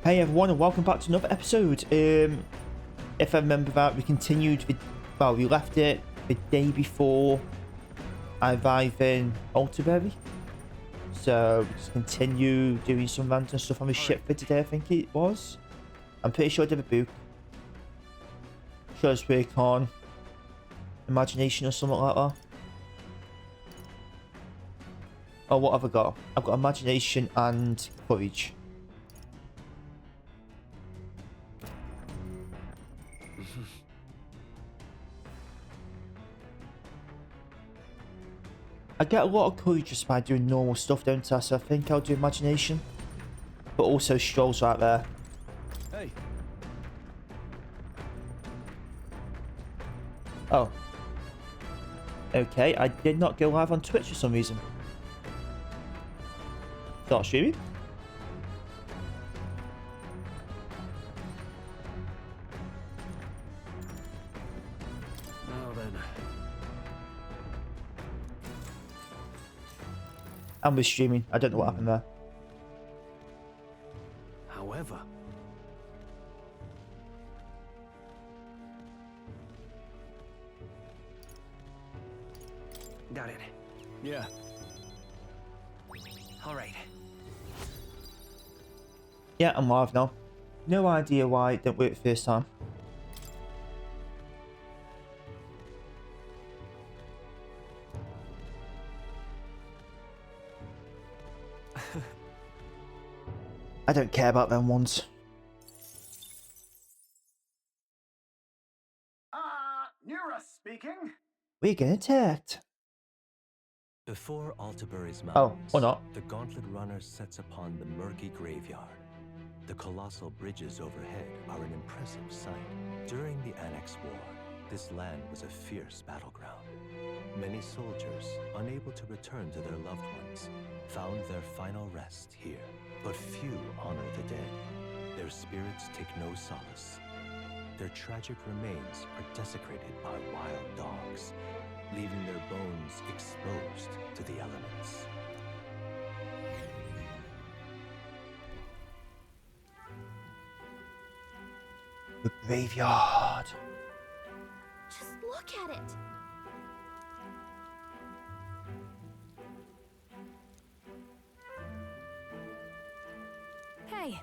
Hey everyone, and welcome back to another episode. If I remember that, we continued with, well, we left it the day before I arrived in Altaberry. So we just continue doing some random stuff on the ship for today, I think it was. I'm pretty sure I did a book. Sure, let's work on imagination or something like that. Oh, what have I got? I've got imagination and courage. I get a lot of courage just by doing normal stuff, don't I? So I think I'll do imagination. But also strolls right there. Hey. Oh. Okay, I did not go live on Twitch for some reason. Start streaming. Now then. And we're streaming. I don't know what happened there. However. Got it. Yeah. All right. Yeah, I'm live now. No idea why it didn't work the first time. I don't care about them ones. Nura speaking. We're getting attacked. Before Altaberry's Oh, mountains, or not. the Gauntlet Runner sets upon the murky graveyard. The colossal bridges overhead are an impressive sight. During the Annex War, this land was a fierce battleground. Many soldiers, unable to return to their loved ones, found their final rest here. But few honor the dead. Their spirits take no solace. Their tragic remains are desecrated by wild dogs, leaving their bones exposed to the elements. The graveyard. Just look at it. Hey.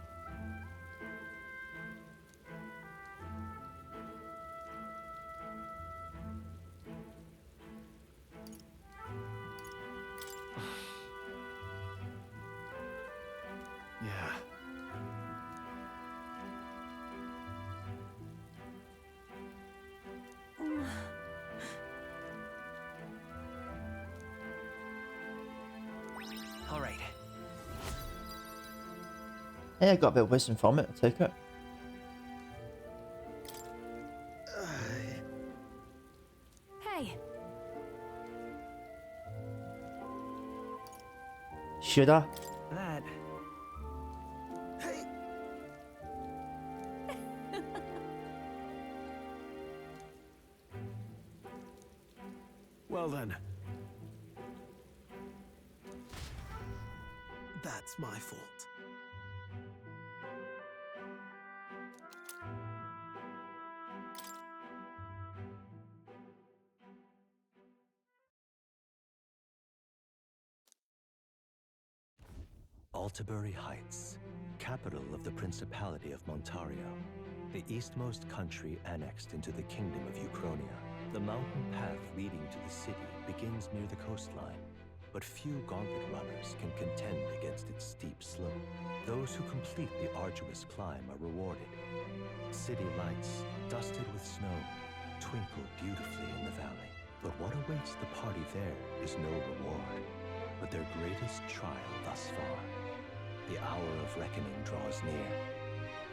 Yeah. All right. Hey, I got a bit of wisdom from it. I'll take it. Hey. Should I? That. Hey. Well then. That's my fault. Altaberry Heights, capital of the Principality of Montario, the eastmost country annexed into the Kingdom of Uchronia. The mountain path leading to the city begins near the coastline, but few Gauntlet runners can contend against its steep slope. Those who complete the arduous climb are rewarded. City lights, dusted with snow, twinkle beautifully in the valley. But what awaits the party there is no reward, but their greatest trial thus far. The hour of reckoning draws near,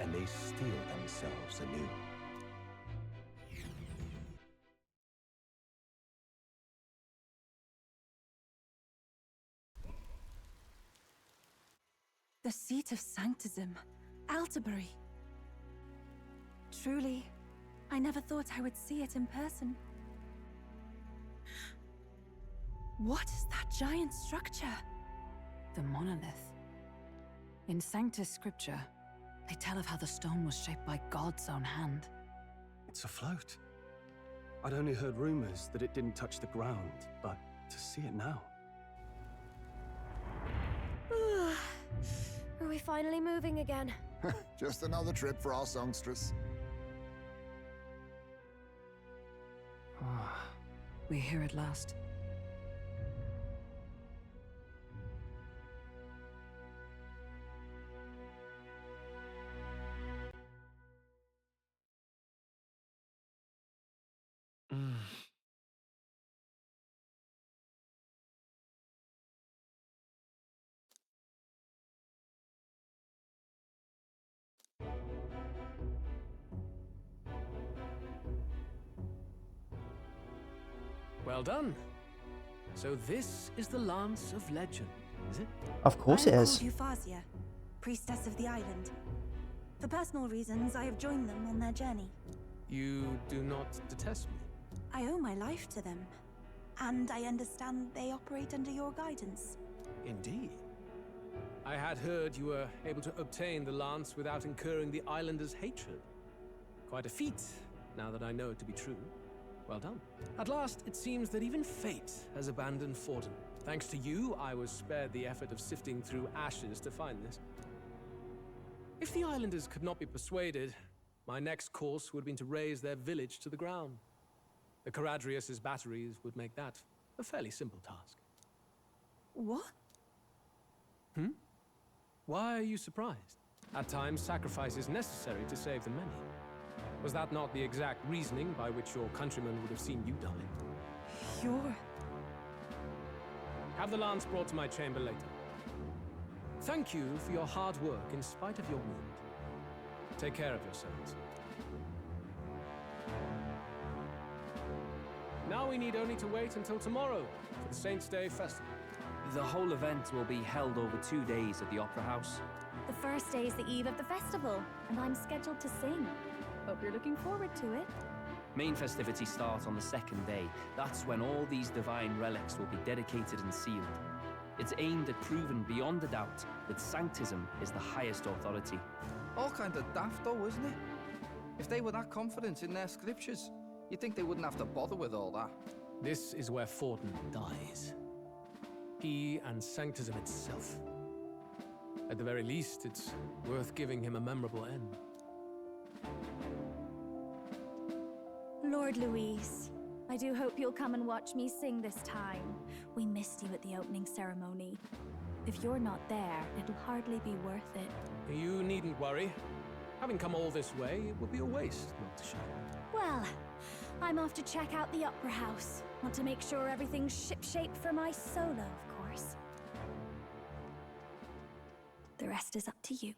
and they steel themselves anew. The seat of sanctism, Altaberry. Truly, I never thought I would see it in person. What is that giant structure? The monolith. In Sanctus Scripture, They tell of how the stone was shaped by God's own hand. It's afloat. I'd only heard rumors that it didn't touch the ground, but to see it now. Are we finally moving again? Just another trip for our songstress. We're here at last. Well done. So this is the Lance of Legend, is it? Of course it is. I am called Euphazia, priestess of the island. For personal reasons, I have joined them on their journey. You do not detest me? I owe my life to them, and I understand they operate under your guidance. Indeed. I had heard you were able to obtain the lance without incurring the islanders' hatred. Quite a feat, now that I know it to be true. Well done. At last, it seems that even fate has abandoned Forden. Thanks to you, I was spared the effort of sifting through ashes to find this. If the islanders could not be persuaded, my next course would have been to raze their village to the ground. The Caradrius' batteries would make that a fairly simple task. What? Why are you surprised? At times, sacrifice is necessary to save the many. Was that not the exact reasoning by which your countrymen would have seen you die? You're... Have the lance brought to my chamber later. Thank you for your hard work in spite of your wound. Take care of yourselves. Now we need only to wait until tomorrow for the Saints' Day festival. The whole event will be held over 2 days at the Opera House. The first day is the eve of the festival, and I'm scheduled to sing. Hope you're looking forward to it. Main festivities start on the second day. That's when all these divine relics will be dedicated and sealed. It's aimed at proving beyond a doubt that Sanctism is the highest authority. All kind of daft though, isn't it? If they were that confident in their scriptures, you'd think they wouldn't have to bother with all that. This is where Forden dies. He and Sanctism itself. At the very least, it's worth giving him a memorable end. Lord Louise, I do hope you'll come and watch me sing this time. We missed you at the opening ceremony. If you're not there, it'll hardly be worth it. You needn't worry. Having come all this way, it would be a waste not to show. Well, I'm off to check out the Opera House. Want to make sure everything's shipshape for my solo, of course. The rest is up to you.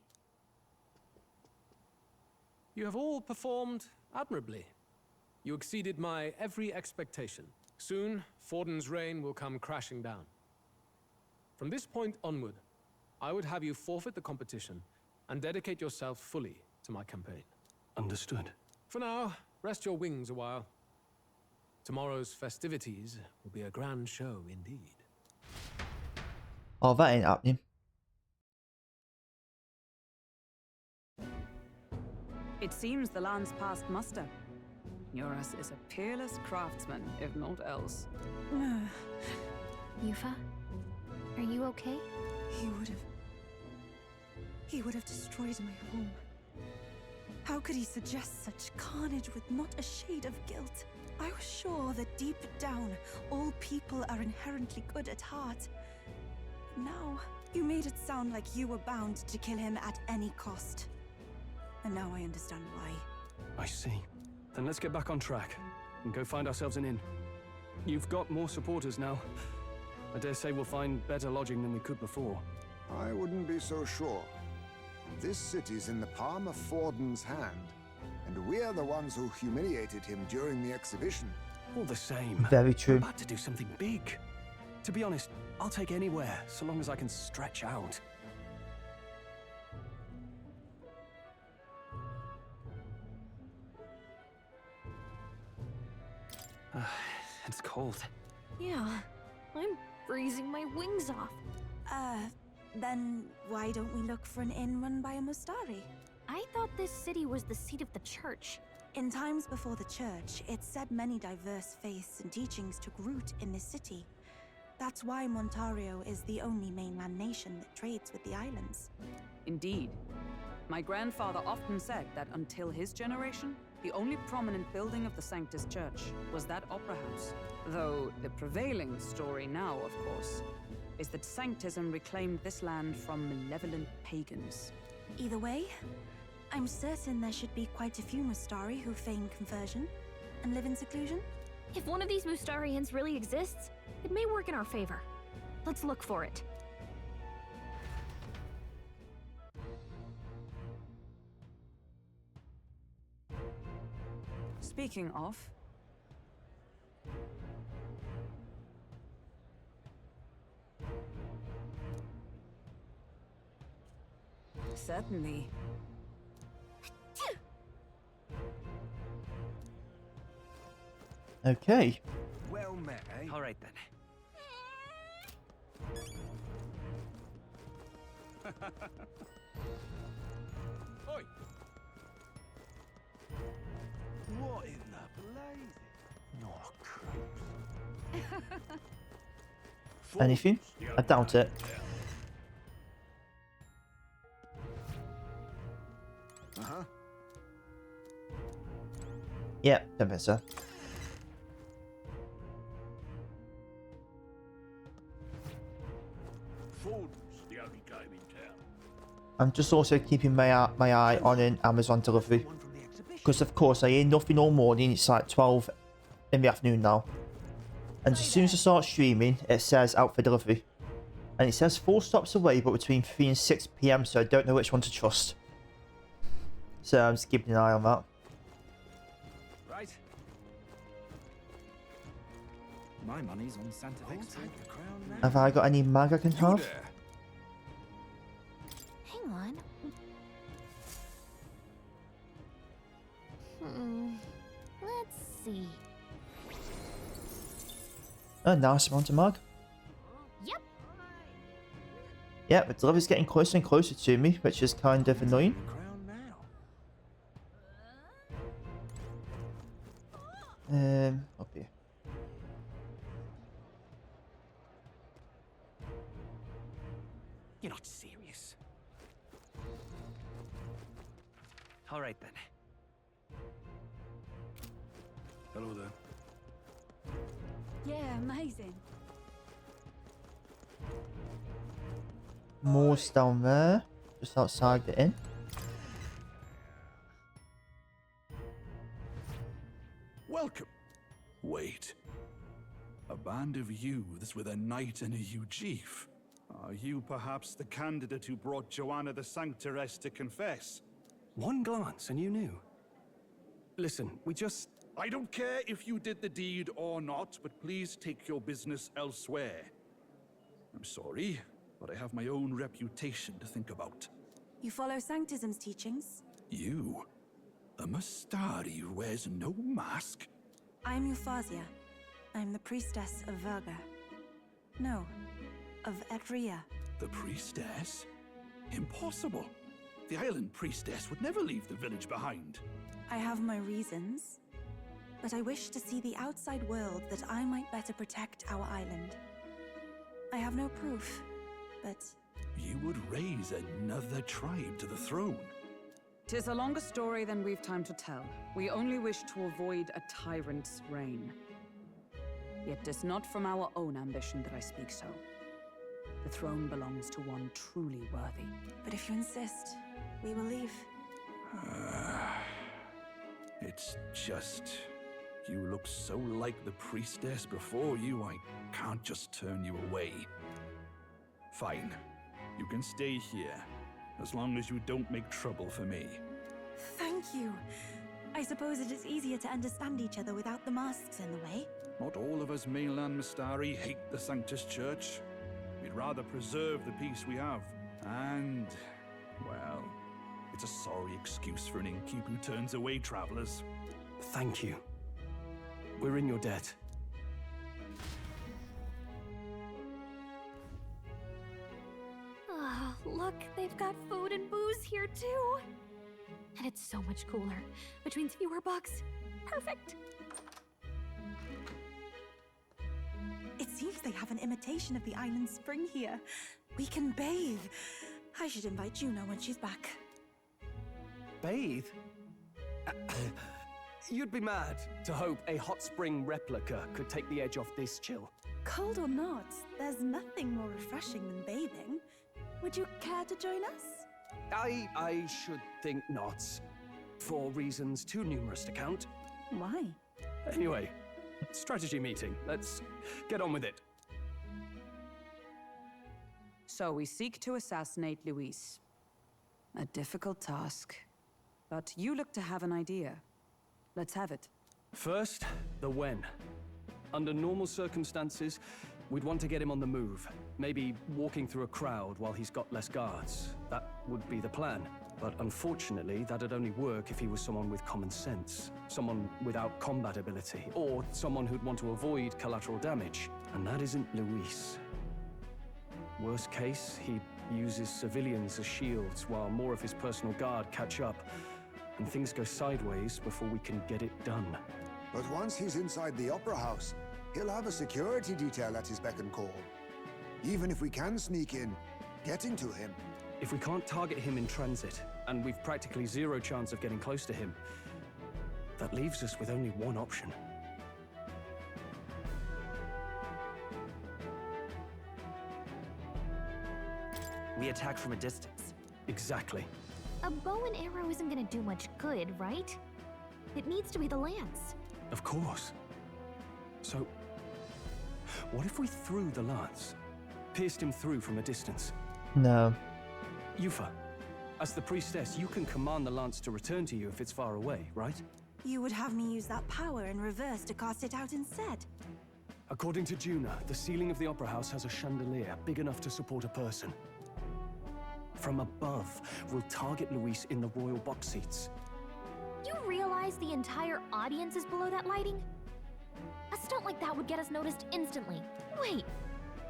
You have all performed admirably. You exceeded my every expectation. Soon, Forden's reign will come crashing down. From this point onward, I would have you forfeit the competition and dedicate yourself fully to my campaign. Understood. For now, rest your wings a while. Tomorrow's festivities will be a grand show indeed. Oh, that ain't happening. It seems the land's passed muster. Eurus is a peerless craftsman, if not else. Yufa, are you okay? He would have destroyed my home. How could he suggest such carnage with not a shade of guilt? I was sure that deep down, all people are inherently good at heart. Now, you made it sound like you were bound to kill him at any cost. And now I understand why. I see. Then let's get back on track and go find ourselves an inn. You've got more supporters now. I dare say we'll find better lodging than we could before. I wouldn't be so sure. This city's in the palm of Forden's hand, and we're the ones who humiliated him during the exhibition. All the same. Very true. We're about to do something big. To be honest, I'll take anywhere, so long as I can stretch out. It's cold. Yeah, I'm freezing my wings off. Then why don't we look for an inn run by a Mustari? I thought this city was the seat of the church. In times before the church, it's said many diverse faiths and teachings took root in this city. That's why Montario is the only mainland nation that trades with the islands. Indeed. My grandfather often said that until his generation, the only prominent building of the Sanctus Church was that opera house. Though the prevailing story now, of course, is that Sanctism reclaimed this land from malevolent pagans. Either way, I'm certain there should be quite a few Mustari who feign conversion and live in seclusion. If one of these Mustarians really exists, it may work in our favor. Let's look for it. Speaking of... Certainly. Okay. Well met, eh? All right then. Oi! What in the blazes? Not creeps. Anything? I doubt it. Uh-huh. Yeah, don't think so. Ford's the only game in town. I'm just also keeping my eye on an Amazon delivery. Because of course I hear nothing all morning. It's like 12 in the afternoon now. And as soon as I start streaming, it says out for delivery. And it says 4 stops away, but between 3 and 6 PM, so I don't know which one to trust. So I'm just keeping an eye on that. Right. My money's on Santa Fe. Have I got any mag I can have? Hang on. Let's see. Oh, nice amount of mag. Yep. Yeah, the delivery's getting closer and closer to me, which is kind of annoying. Up here. You're not serious. All right then. Hello there. Yeah, amazing. More's down there, just outside the inn. Welcome. Wait. A band of youths with a knight and a huge chief. Are you perhaps the candidate who brought Joanna the Sanctoress to confess? One glance and you knew. Listen, we just... I don't care if you did the deed or not, but please take your business elsewhere. I'm sorry, but I have my own reputation to think about. You follow Sanctism's teachings? You? A Mustari who wears no mask? I'm Euphazia. I'm the priestess of Verga. No, of Edria. The priestess? Impossible. The island priestess would never leave the village behind. I have my reasons, but I wish to see the outside world that I might better protect our island. I have no proof, but... You would raise another tribe to the throne. 'Tis a longer story than we've time to tell. We only wish to avoid a tyrant's reign. Yet 'tis not from our own ambition that I speak so. The throne belongs to one truly worthy. But if you insist, we will leave. It's just... You look so like the priestess before you, I can't just turn you away. Fine. You can stay here, as long as you don't make trouble for me. Thank you. I suppose it is easier to understand each other without the masks in the way. Not all of us mainland Mustari hate the Sanctus Church. We'd rather preserve the peace we have. And, well, it's a sorry excuse for an innkeep who turns away travelers. Thank you. We're in your debt. Ah, look, they've got food and booze here too. And it's so much cooler. Which means fewer bugs. Perfect. It seems they have an imitation of the island spring here. We can bathe. I should invite Juno when she's back. Bathe? You'd be mad to hope a hot spring replica could take the edge off this chill. Cold or not, there's nothing more refreshing than bathing. Would you care to join us? I should think not. For reasons too numerous to count. Why? Anyway, strategy meeting. Let's get on with it. So we seek to assassinate Luis. A difficult task. But you look to have an idea. Let's have it. First, the when. Under normal circumstances, we'd want to get him on the move. Maybe walking through a crowd while he's got less guards. That would be the plan. But unfortunately, that'd only work if he was someone with common sense. Someone without combat ability. Or someone who'd want to avoid collateral damage. And that isn't Luis. Worst case, he uses civilians as shields while more of his personal guard catch up. And things go sideways before we can get it done. But once he's inside the Opera House, he'll have a security detail at his beck and call. Even if we can sneak in, getting to him. If we can't target him in transit, and we've practically zero chance of getting close to him, that leaves us with only one option. We attack from a distance. Exactly. A bow and arrow isn't gonna do much good, right? It needs to be the lance. Of course. So, what if we threw the lance? Pierced him through from a distance? No. Yufa, as the priestess, you can command the lance to return to you if it's far away, right? You would have me use that power in reverse to cast it out instead. According to Juna, the ceiling of the Opera House has a chandelier big enough to support a person. From above, we'll target Luis in the royal box seats. You realize the entire audience is below that lighting? A stunt like that would get us noticed instantly. Wait,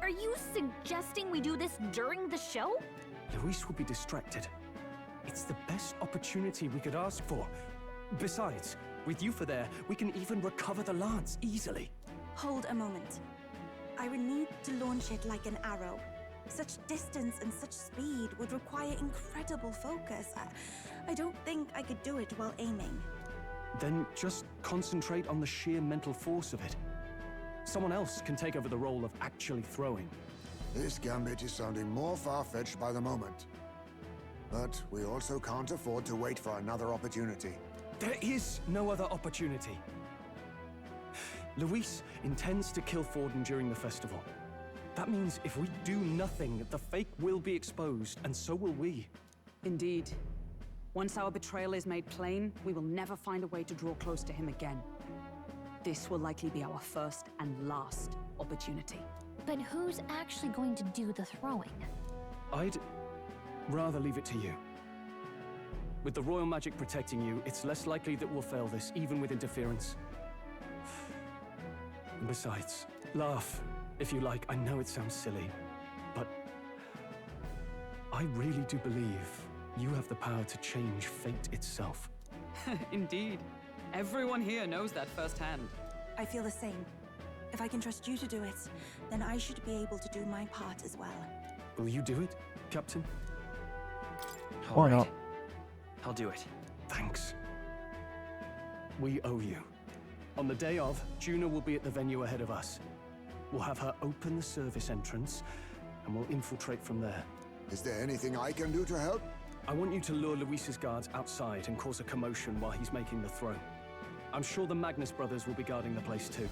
are you suggesting we do this during the show? Luis will be distracted. It's the best opportunity we could ask for. Besides, with Yufa there, we can even recover the lance easily. Hold a moment. I would need to launch it like an arrow. Such distance and such speed would require incredible focus. I don't think I could do it while aiming. Then just concentrate on the sheer mental force of it. Someone else can take over the role of actually throwing. This gambit is sounding more far-fetched by the moment. But we also can't afford to wait for another opportunity. There is no other opportunity. Luis intends to kill Forden during the festival. That means if we do nothing, the fake will be exposed, and so will we. Indeed. Once our betrayal is made plain, we will never find a way to draw close to him again. This will likely be our first and last opportunity. But who's actually going to do the throwing? I'd rather leave it to you. With the royal magic protecting you, it's less likely that we'll fail this, even with interference. And besides, laugh, if you like. I know it sounds silly, but I really do believe you have the power to change fate itself. Indeed. Everyone here knows that firsthand. I feel the same. If I can trust you to do it, then I should be able to do my part as well. Will you do it, Captain? Why not? I'll do it. Thanks. We owe you. On the day of, Juna will be at the venue ahead of us. We'll have her open the service entrance, and we'll infiltrate from there. Is there anything I can do to help? I want you to lure Luis's guards outside and cause a commotion while he's making the throw. I'm sure the Magnus brothers will be guarding the place too.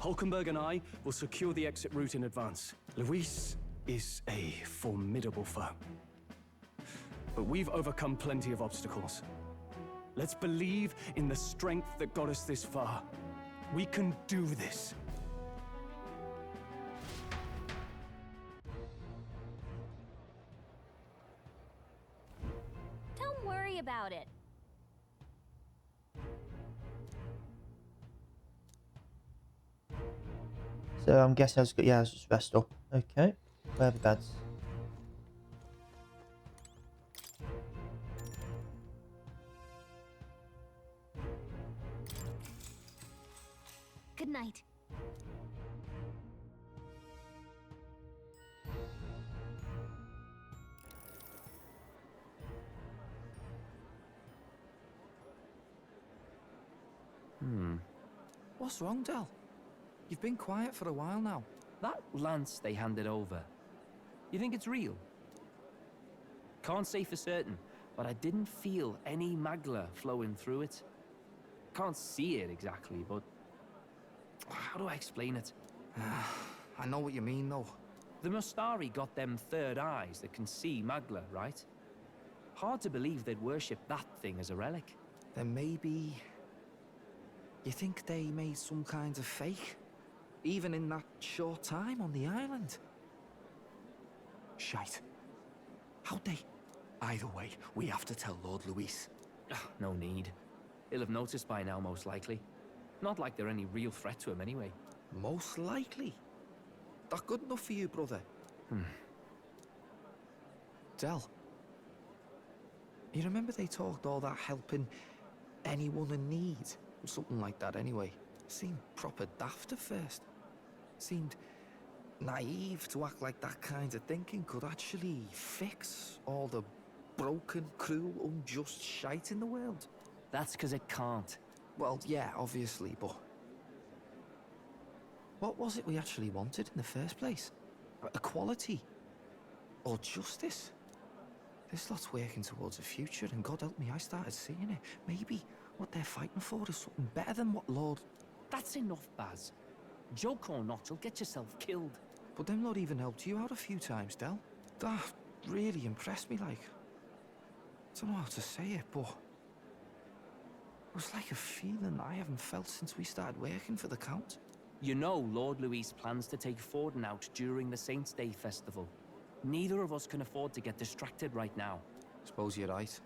Hulkenberg and I will secure the exit route in advance. Luis is a formidable foe. But we've overcome plenty of obstacles. Let's believe in the strength that got us this far. We can do this. Don't worry about it. So I'm guessing I was good. Yeah, I was just rest up. Okay. Where are the beds? Good night. What's wrong, Del? You've been quiet for a while now. That lance they handed over, you think it's real? Can't say for certain, but I didn't feel any magla flowing through it. Can't see it exactly, but how do I explain it? I know what you mean, though. The Mustari got them third eyes that can see magla, right? Hard to believe they'd worship that thing as a relic. Then maybe... You think they made some kind of fake? Even in that short time on the island? Shite. How'd they? Either way, we have to tell Lord Luis. No need. He'll have noticed by now, most likely. Not like they're any real threat to him anyway. Most likely? That good enough for you, brother? Del. You remember they talked all that helping anyone in need? Something like that anyway. Seemed proper daft at first. Seemed naive to act like that kind of thinking could actually fix all the broken, cruel, unjust shite in the world. That's because it can't. Well, yeah, obviously, but... What was it we actually wanted in the first place? Equality? Or justice? This lot's working towards a future, and God help me, I started seeing it. Maybe what they're fighting for is something better than what Lord... That's enough, Baz. Joke or not, you'll get yourself killed. But them lot even helped you out a few times, Del. That really impressed me, like. I don't know how to say it, but... It was like a feeling I haven't felt since we started working for the Count. You know Lord Luis plans to take Forden out during the Saints' Day festival. Neither of us can afford to get distracted right now. Suppose you're right.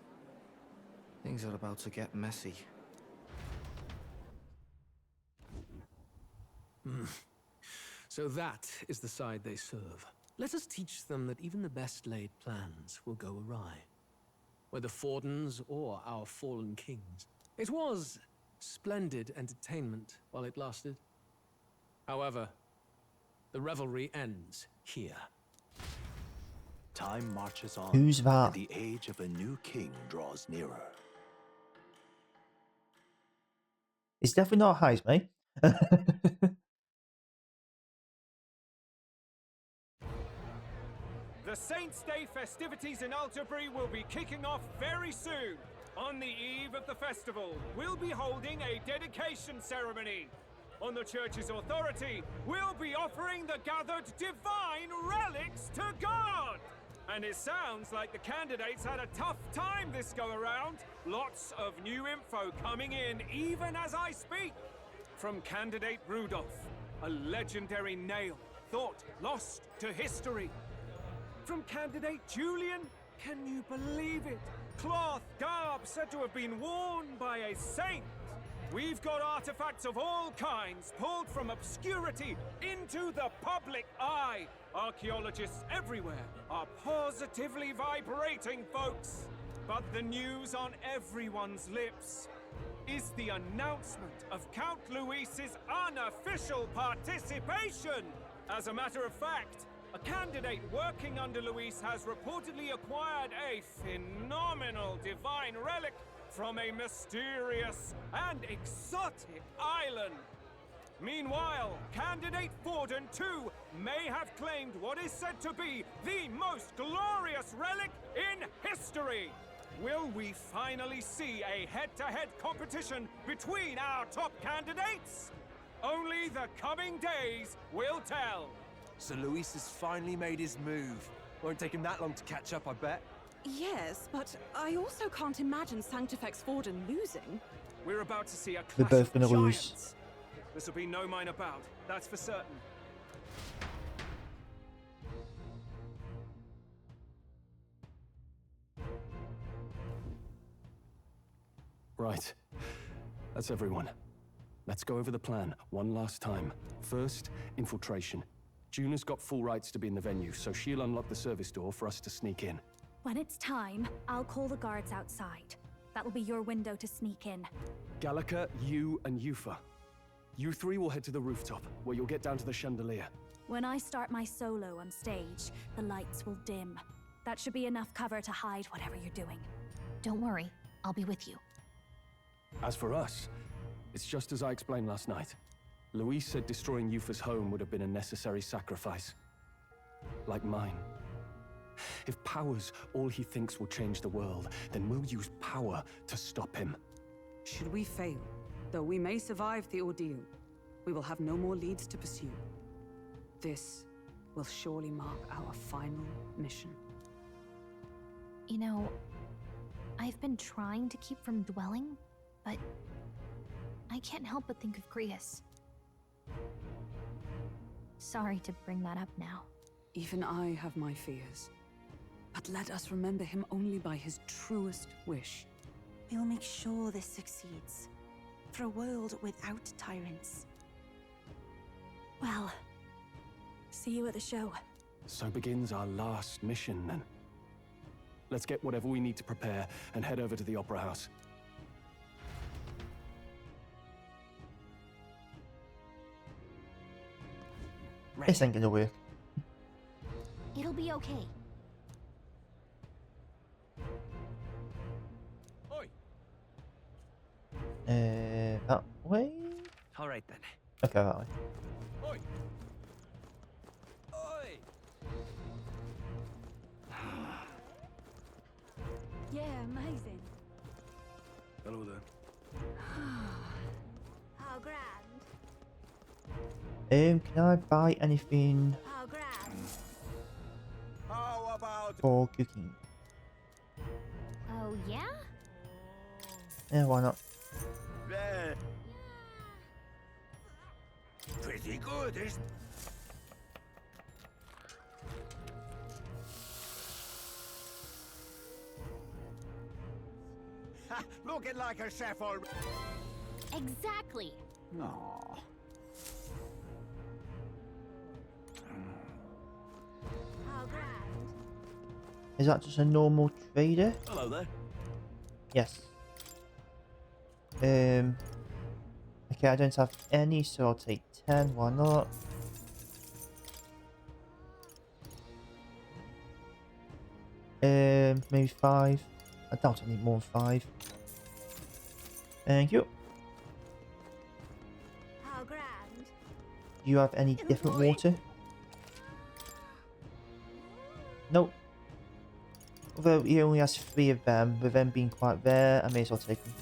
Things are about to get messy. So that is the side they serve. Let us teach them that even the best laid plans will go awry. Whether Fordens or our fallen kings. It was splendid entertainment while it lasted. However, the revelry ends here. Time marches on. Who's that? And the age of a new king draws nearer. It's definitely not Heisman. The Saints' Day festivities in Alterbury will be kicking off very soon. On the eve of the festival, we'll be holding a dedication ceremony. On the church's authority, we'll be offering the gathered divine relics to God. And it sounds like the candidates had a tough time this go-around. Lots of new info coming in even as I speak. From candidate Rudolph, a legendary nail, thought lost to history. From candidate Julian, can you believe it? Cloth garb said to have been worn by a saint. We've got artifacts of all kinds pulled from obscurity into the public eye. Archaeologists everywhere are positively vibrating, folks. But the news on everyone's lips is the announcement of Count Luis's unofficial participation. As a matter of fact, a candidate working under Luis has reportedly acquired a phenomenal divine relic from a mysterious and exotic island. Meanwhile, candidate Forden, too, may have claimed what is said to be the most glorious relic in history. Will we finally see a head-to-head competition between our top candidates? Only the coming days will tell. So Luis has finally made his move. Won't take him that long to catch up, I bet. Yes, but I also can't imagine Sanctifex Forden losing. We're about to see a They're clash both of gonna lose. giants. This will be no minor bout, that's for certain. Right. That's everyone. Let's go over the plan one last time. First, infiltration. Juna's got full rights to be in the venue, so she'll unlock the service door for us to sneak in. When it's time, I'll call the guards outside. That'll be your window to sneak in. Gallica, you, and Yufa. You three will head to the rooftop, where you'll get down to the chandelier. When I start my solo on stage, the lights will dim. That should be enough cover to hide whatever you're doing. Don't worry, I'll be with you. As for us, it's just as I explained last night. Louise said destroying Yufa's home would have been a necessary sacrifice. Like mine. If power's all he thinks will change the world, then we'll use power to stop him. Should we fail, though we may survive the ordeal, we will have no more leads to pursue. This will surely mark our final mission. You know, I've been trying to keep from dwelling, but I can't help but think of Grius. Sorry to bring that up now. Even I have my fears. But let us remember him only by his truest wish. We'll make sure this succeeds. For a world without tyrants. Well, see you at the show. So begins our last mission, then. Let's get whatever we need to prepare and head over to the Opera House. This ain't gonna work. It'll be okay. That way? All right then. Okay, that way. Oi! Oi! Yeah, amazing. Hello there. How grand. Can I buy anything How grand. How about for cooking? Oh, yeah? Yeah, why not? there? Pretty good, isn't it? Ha! Looking like a chef already. Exactly. Aww. How grand. Is that just a normal trader? Hello there. Yes. Okay, I don't have any, so I'll take 10. Why not? Maybe 5. I doubt I need more than 5. Thank you. How grand. Do you have any different water? Nope. Although he only has 3 of them, with them being quite rare, I may as well take them.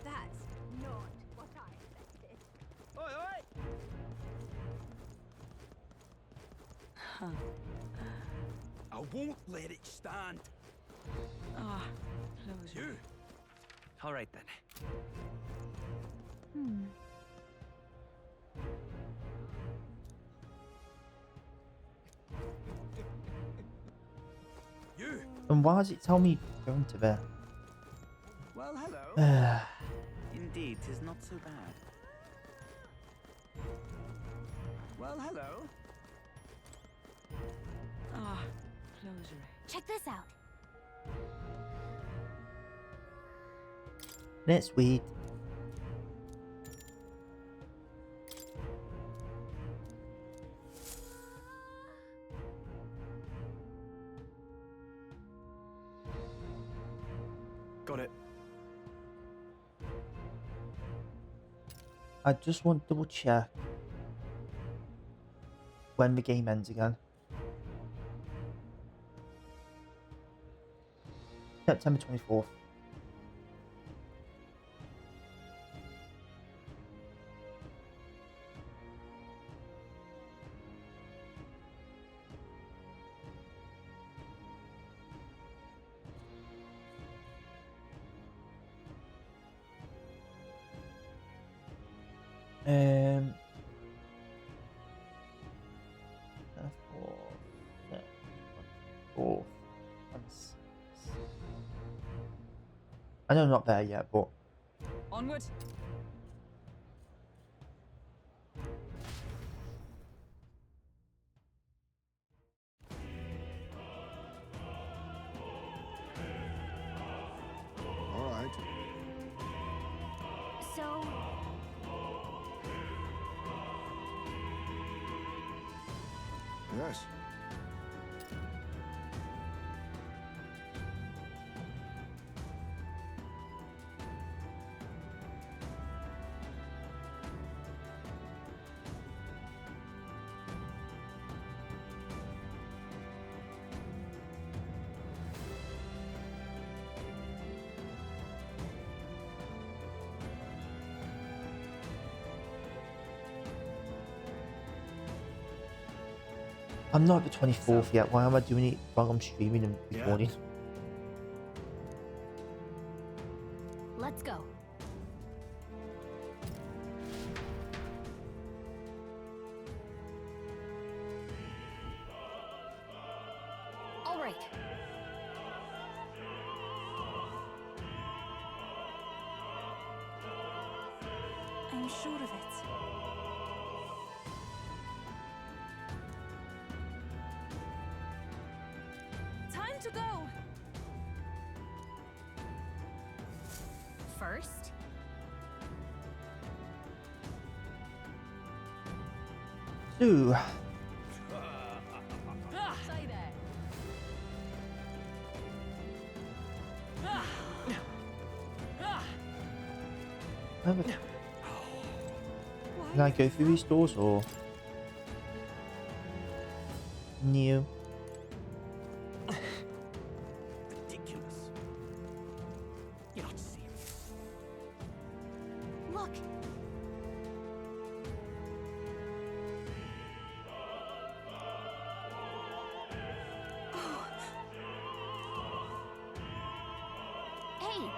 That's not what I expected. Oi, oi! I won't let it stand. Ah, close You. All right then. Hmm. You. And why does it tell me going to there? Well, hello. Indeed, 'tis not so bad. Well, hello. Ah, closer. Check this out. Let's wait. Got it. I just want to double check when the game ends again. September 24th. Fourth. I know I'm not there yet, but Onward. so... Yes. I'm not at the 24th yet. Why am I doing it while I'm streaming and recording? Let's go. All right. I'm sure of it. Time to go! First, So, Stay there. can I go through these doors or no? Ridiculous. You're not serious. look. Hey,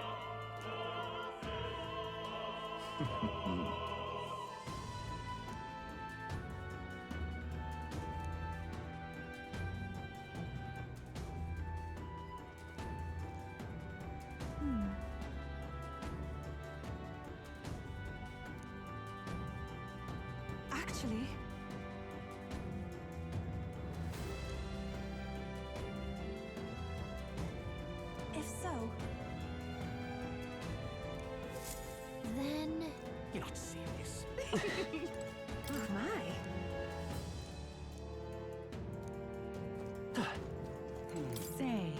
Actually, if so, then You're not serious. oh my. Say,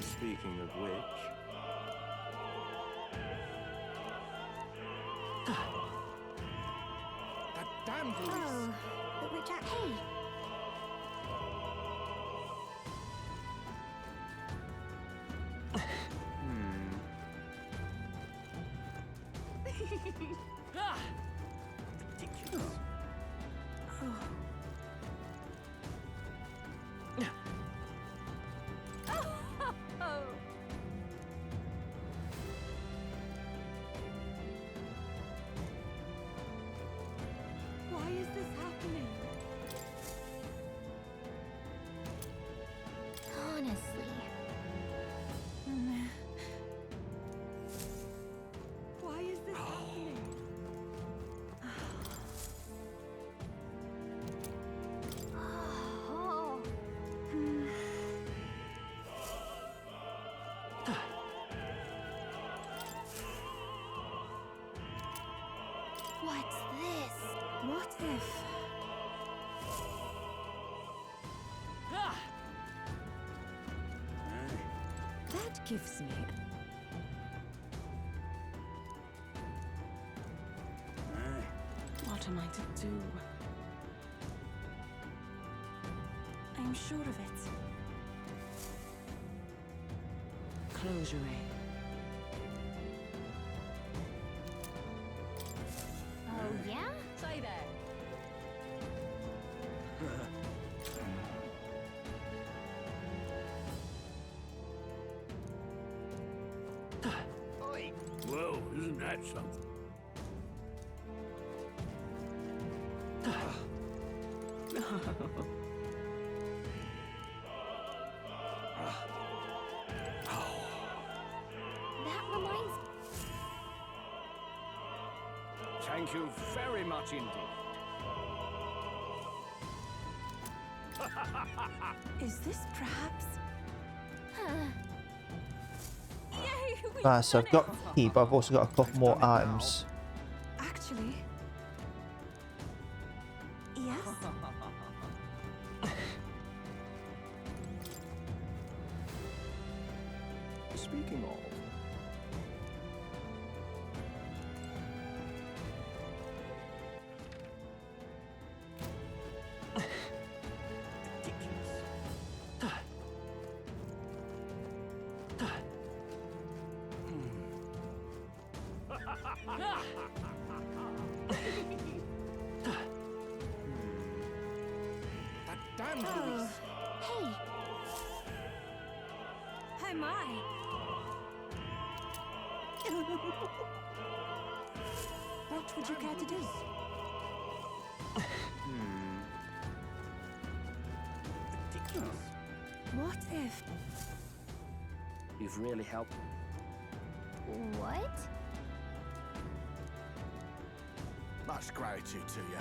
Speaking of which, That damned Luis. oh, but which hey. Ridiculous. Why is this happening? Honestly, Why is this happening? oh, what's this? What if? That gives me. What am I to do? I'm sure of it. Closure. Oh yeah? Stay there. Whoa, isn't that something? That reminds. Thank you very much indeed. Is this perhaps? Yay! We've Right, so I've done got it. key, but I've also got a couple more items. Actually, yes. Speaking of, That damned Louise. Hey, Hey, my. What would you care to do? Ridiculous. What if? You've really helped. What? Much gratitude to you.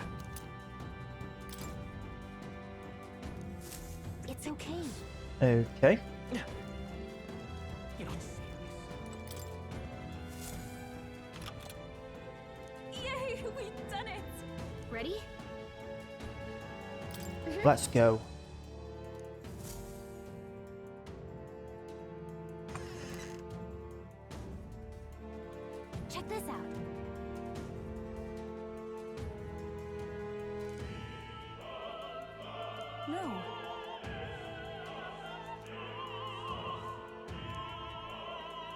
It's okay. Okay. You're not serious. yay! We've done it. Ready? Let's go. Check this out. No.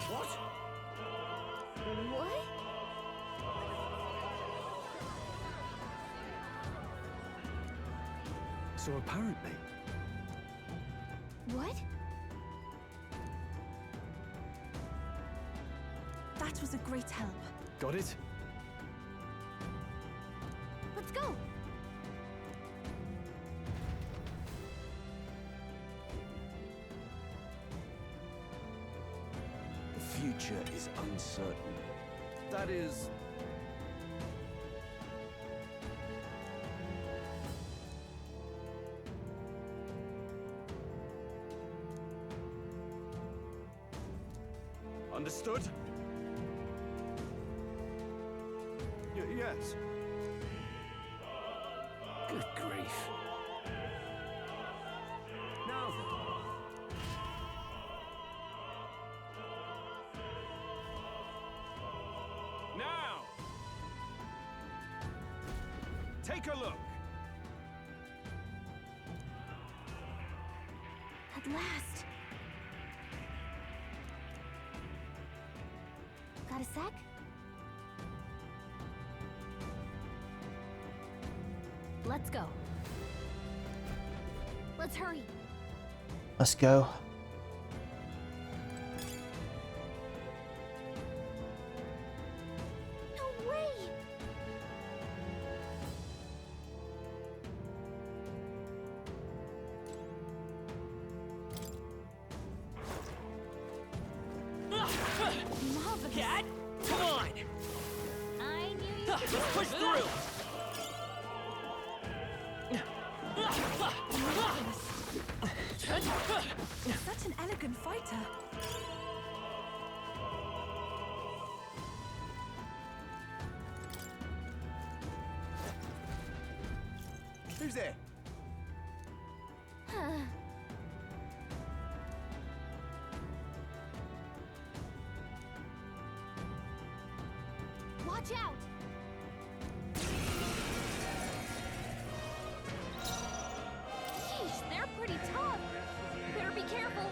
What? What? so apparently, What? That was a great help. got it? Let's go. The future is uncertain. That is... Understood? Yes. Good grief. Now then. Now! Take a look. At last. Got a sec? Let's go. Let's hurry. Let's go. No way! Marvelous. Cat, come on! I knew you Let's push through! Such an elegant fighter. Who's there? Watch out! Sheesh, they're pretty tough. Better be careful.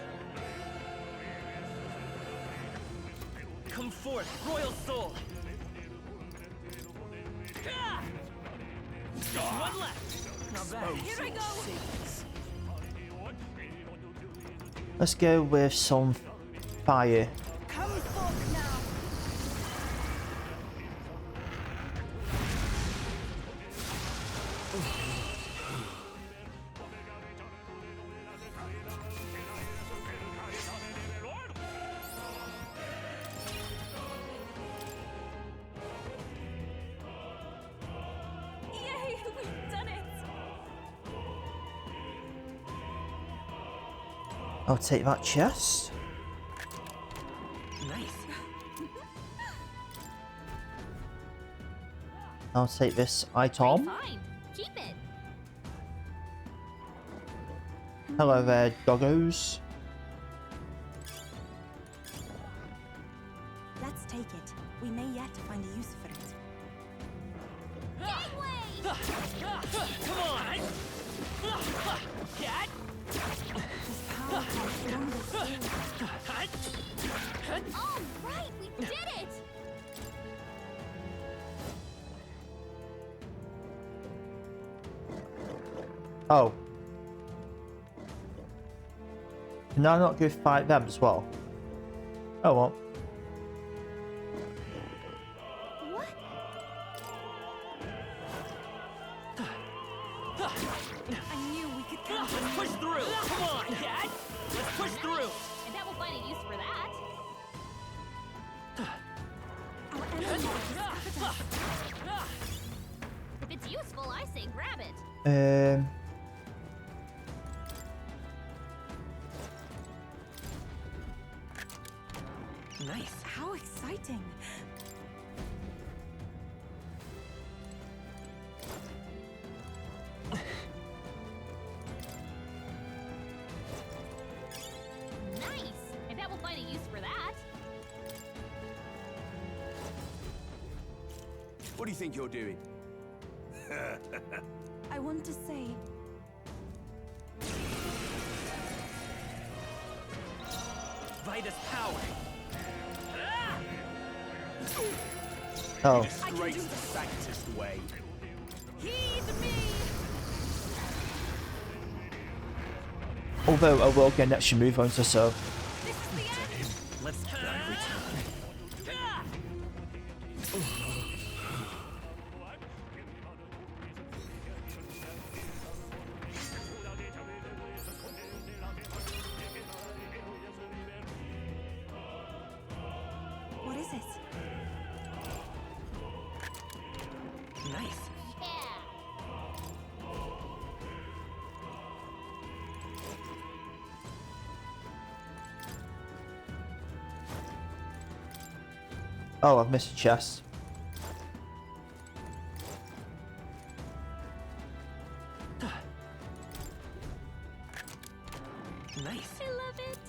Come forth, royal soul! One left! Now that Here I go. Let's go with some fire. Come forth now. Yay! We've done it. I'll take that chest. Nice. I'll take this item. Fine. Keep it. Hello there, doggos. Let's take it. We may yet find a use for it. Come on! Get! This power has wonders. All right, we did it. Oh. Can I not go fight them as well? Oh well. I knew we could count on Let's push through! Come on, Dad! Let's push through! And that will find a use for that. our enemy has discovered us. If it's useful, I say grab it. Nice. How exciting! Nice. And that will find a use for that. What do you think you're doing? I want to say, Vitus power. Oh. Disgrace the Sanctist way. heed me! Although I will get an extra move onto so. Let's What is it? Nice. Oh, I've missed a chest. Nice. I love it.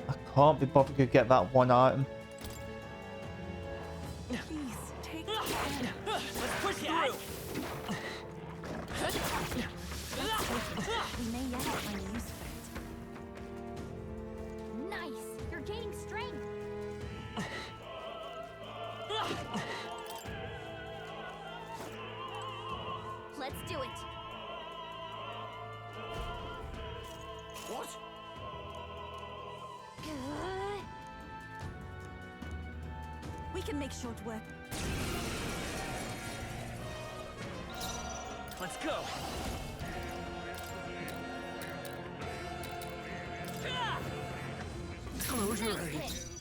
I can't be bothered to get that one item. Please, take care. Let's push through! We may yet find a use for it. Nice. You're gaining strength. Let's do it. What? We can make short work. Let's go!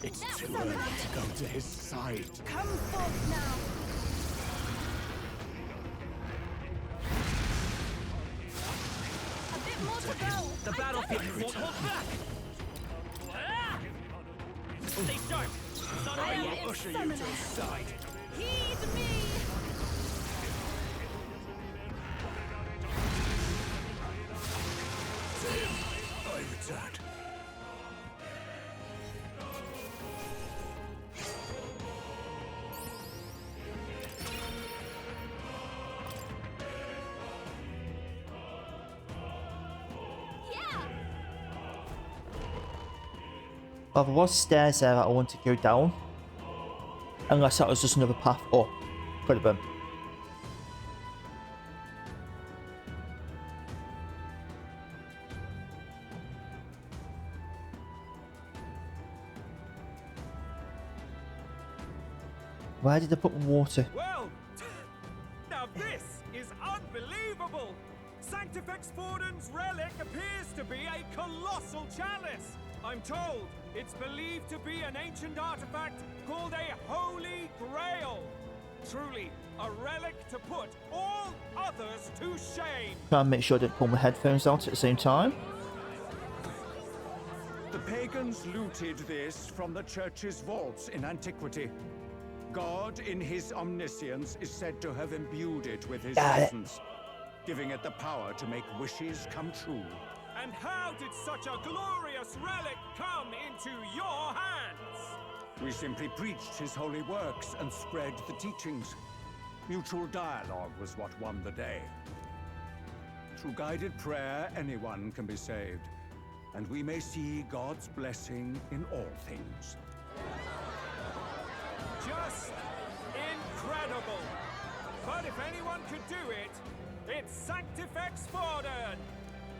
It's too early to go to his side. Come forth now. A bit more to go. The battlefield won't hold back! Stay sharp! It's not over yet! Usher you to his side. Heed me. I returned. Well, there was stairs there that I want to go down. Unless that was just another path up. Could have been. Where did I put my water? Well, now this is unbelievable! Sanctifex Forden's relic appears to be a colossal chalice. I'm told It's believed to be an ancient artifact called a Holy Grail. Truly, a relic to put all others to shame. Try and make sure I don't pull my headphones out at the same time. The pagans looted this from the church's vaults in antiquity. God, in his omniscience, is said to have imbued it with his essence, giving it the power to make wishes come true. And how did such a glorious relic come into your hands? We simply preached his holy works and spread the teachings. Mutual dialogue was what won the day. Through guided prayer, anyone can be saved, and we may see God's blessing in all things. Just incredible! But if anyone could do it, it's Sanctifex Forden!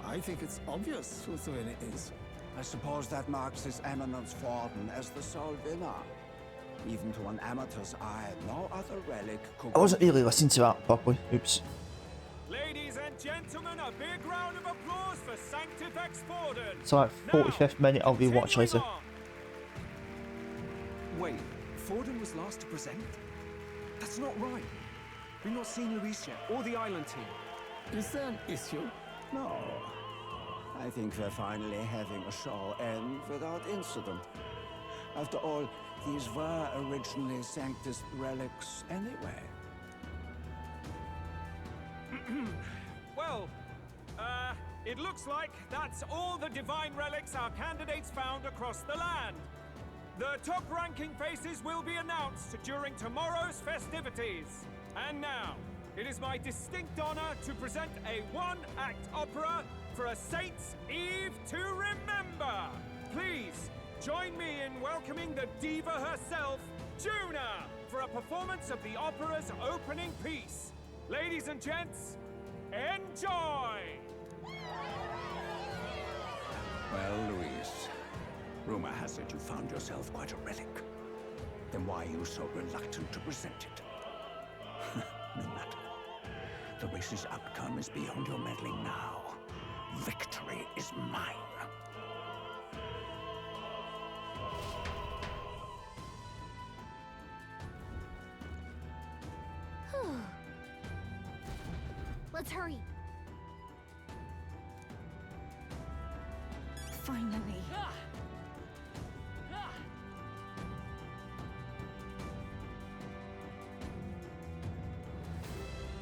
I think it's obvious whose win it is. I suppose that marks His Eminence Forden as the sole winner. Even to an amateur's eye, no other relic could... I wasn't really listening to that properly. Oops. Ladies and gentlemen, a big round of applause for Sanctifex Forden! It's like 45th minute I'll be watch later. Wait, Forden was last to present? That's not right. We've not seen Luis yet, or the island team. Is there an issue? No. I think we're finally having a show end without incident. After all, these were originally Sanctus relics anyway. Well, it looks like that's all the divine relics our candidates found across the land. The top-ranking faces will be announced during tomorrow's festivities. And now, it is my distinct honor to present a one-act opera for a Saint's Eve to remember. Please, join me in welcoming the diva herself, Juna, for a performance of the opera's opening piece. Ladies and gents, enjoy! Well, Luis, rumor has it you found yourself quite a relic. Then why are you so reluctant to present it? No matter. The race's outcome is beyond your meddling now. Victory is mine. Let's hurry. Finally.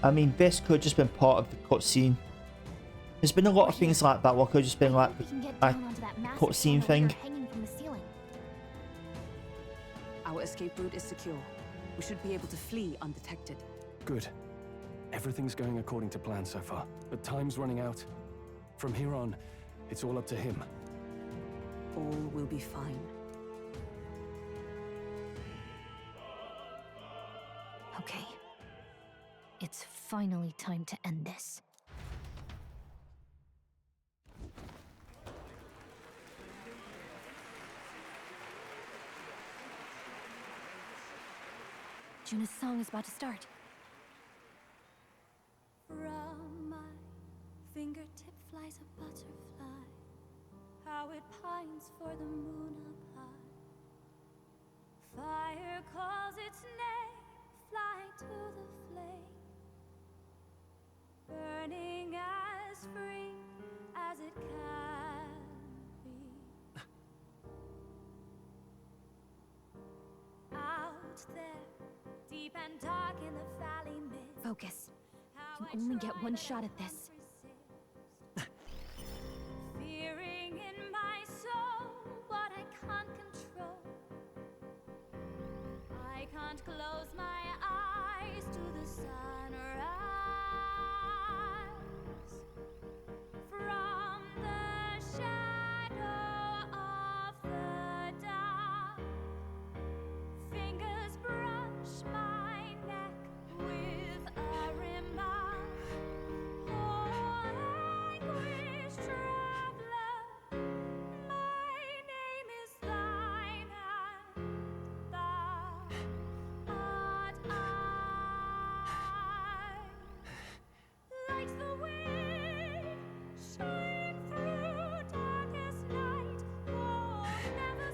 I mean, this could have just been part of the cutscene. There's been a lot of things like that. What could have just been like a cutscene thing. Hanging from the ceiling. Our escape route is secure. We should be able to flee undetected. Good. Everything's going according to plan so far, but time's running out. From here on, it's all up to him. All will be fine. Okay. It's finally time to end this. Juna's song is about to start. From my fingertip flies a butterfly, how it pines for the moon up high. Fire calls its name, fly to the flame, burning as free as it can be. Out there, deep and dark in the valley mid. Focus. You only get one shot at this. Fearing in my soul what I can't control. I can't close my eyes to the sunrise. From the shadow of the dark, fingers brush my neck with a remark. Oh, anguish traveler, my name is thine, and thou art I. Like the wind, shine through darkest night. Oh, never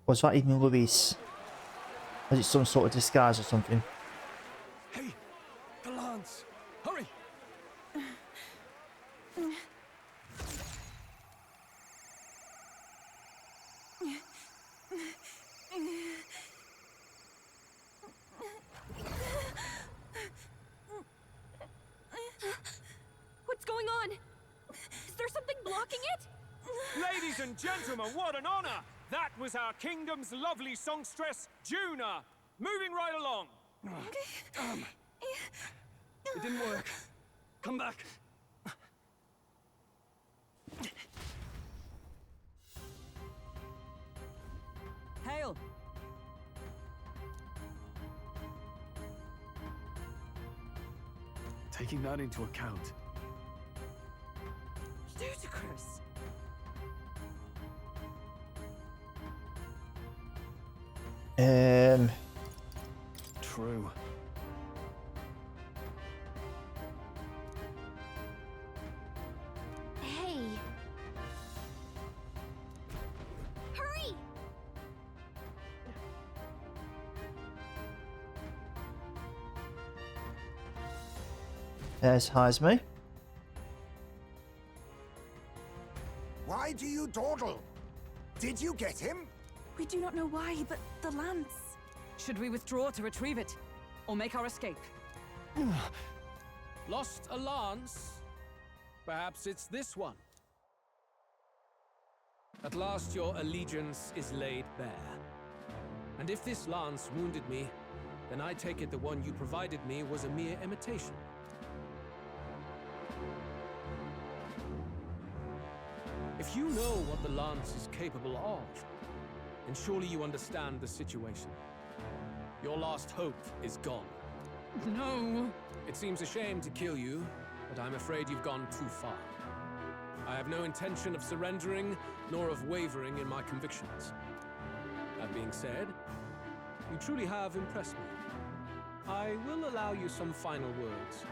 Was that even Luis? Was it some sort of disguise or something? Hey, the lance! Hurry! What's going on? Is there something blocking it? Ladies and gentlemen, what an honor! That was our kingdom's lovely songstress, Juna. Moving right along. It didn't work. Come back. Hail! Taking that into account. Ludicrous! True. Hey. Hurry! There's Heisme. Why do you dawdle? Did you get him? We do not know why, but the lance. Should we withdraw to retrieve it? Or make our escape? Lost a lance? Perhaps it's this one. At last your allegiance is laid bare. And if this lance wounded me, then I take it the one you provided me was a mere imitation. If you know what the lance is capable of, then surely you understand the situation. Your last hope is gone. No! It seems a shame to kill you, but I'm afraid you've gone too far. I have no intention of surrendering, nor of wavering in my convictions. That being said, you truly have impressed me. I will allow you some final words,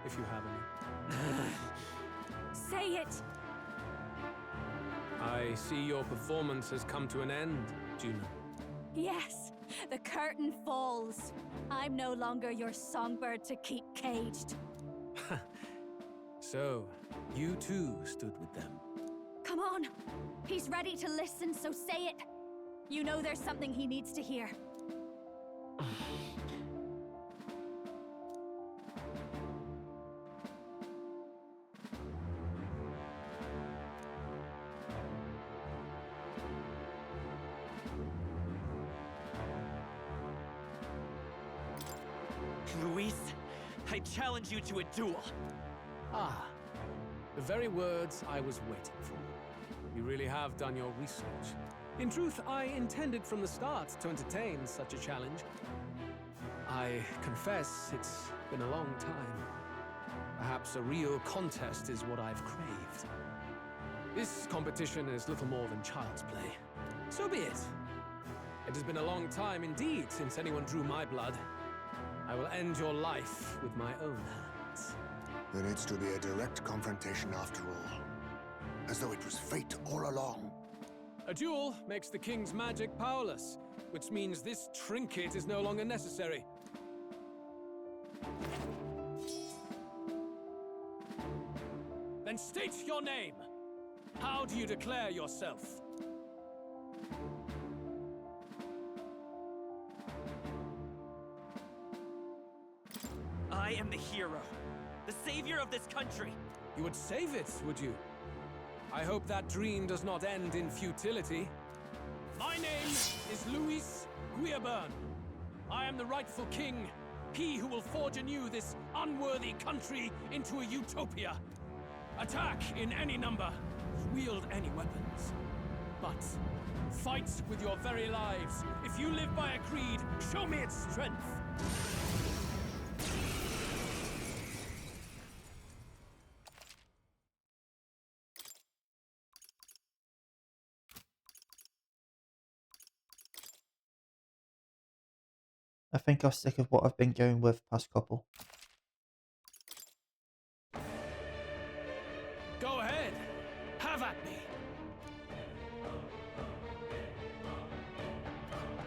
if you have any. Say it! I see your performance has come to an end, Juna. Yes, the curtain falls. I'm no longer your songbird to keep caged. So, you too stood with them. Come on. He's ready to listen, so say it. You know there's something he needs to hear. Luis, I challenge you to a duel. Ah, the very words I was waiting for. You really have done your research. In truth, I intended from the start to entertain such a challenge. I confess it's been a long time. Perhaps a real contest is what I've craved. This competition is little more than child's play. So be it. It has been a long time indeed since anyone drew my blood. I will end your life with my own hands. There needs to be a direct confrontation after all. As though it was fate all along. A duel makes the king's magic powerless, which means this trinket is no longer necessary. Then state your name. How do you declare yourself? I am the hero, the savior of this country. You would save it, would you? I hope that dream does not end in futility. My name is Luis Guiaburn. I am the rightful king, he who will forge anew this unworthy country into a utopia. Attack in any number, wield any weapons. But fight with your very lives. If you live by a creed, show me its strength. I think I'll stick with what I've been going with past couple. Go ahead. Have at me.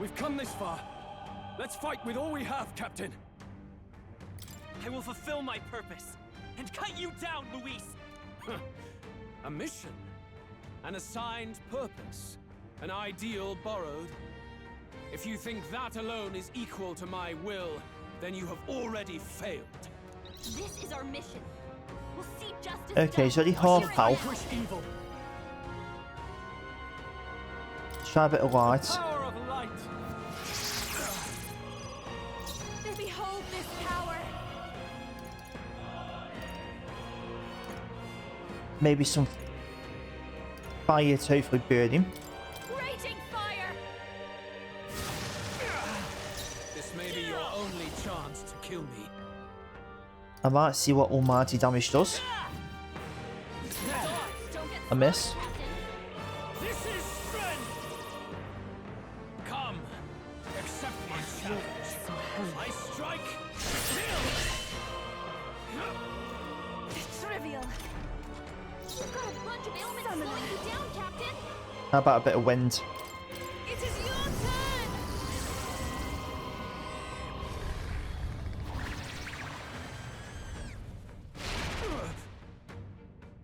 We've come this far. Let's fight with all we have, Captain. I will fulfill my purpose and cut you down, Luis. A mission, an assigned purpose, an ideal borrowed. If you think that alone is equal to my will, then you have already failed. This is our mission. We'll see justice. Okay, so the half health. Try a bit of light. Power of light. Behold this power. Maybe some fire to hopefully burn him. Raging fire. This may be your only chance to kill me. I might see what almighty damage does. A miss. This is strength. Come, accept my challenge. I strike. Trivial. You've got a bunch of ailments slowing you down, Captain. How about a bit of wind? It is your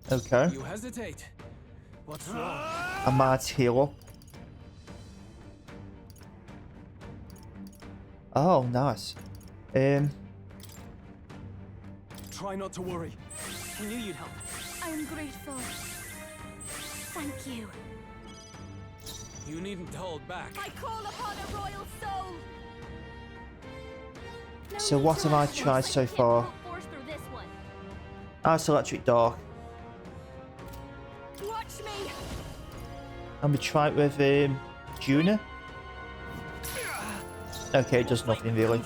turn. Okay. You hesitate. What's wrong? I might heal up. Oh, nice. Try not to worry. I knew you'd help. I am grateful. Thank you. You needn't hold back. I call upon a royal soul. So what have I tried so far? Force through this one. Ice Electric Dark. Watch me. And we try it with Juna. Okay, it does nothing really.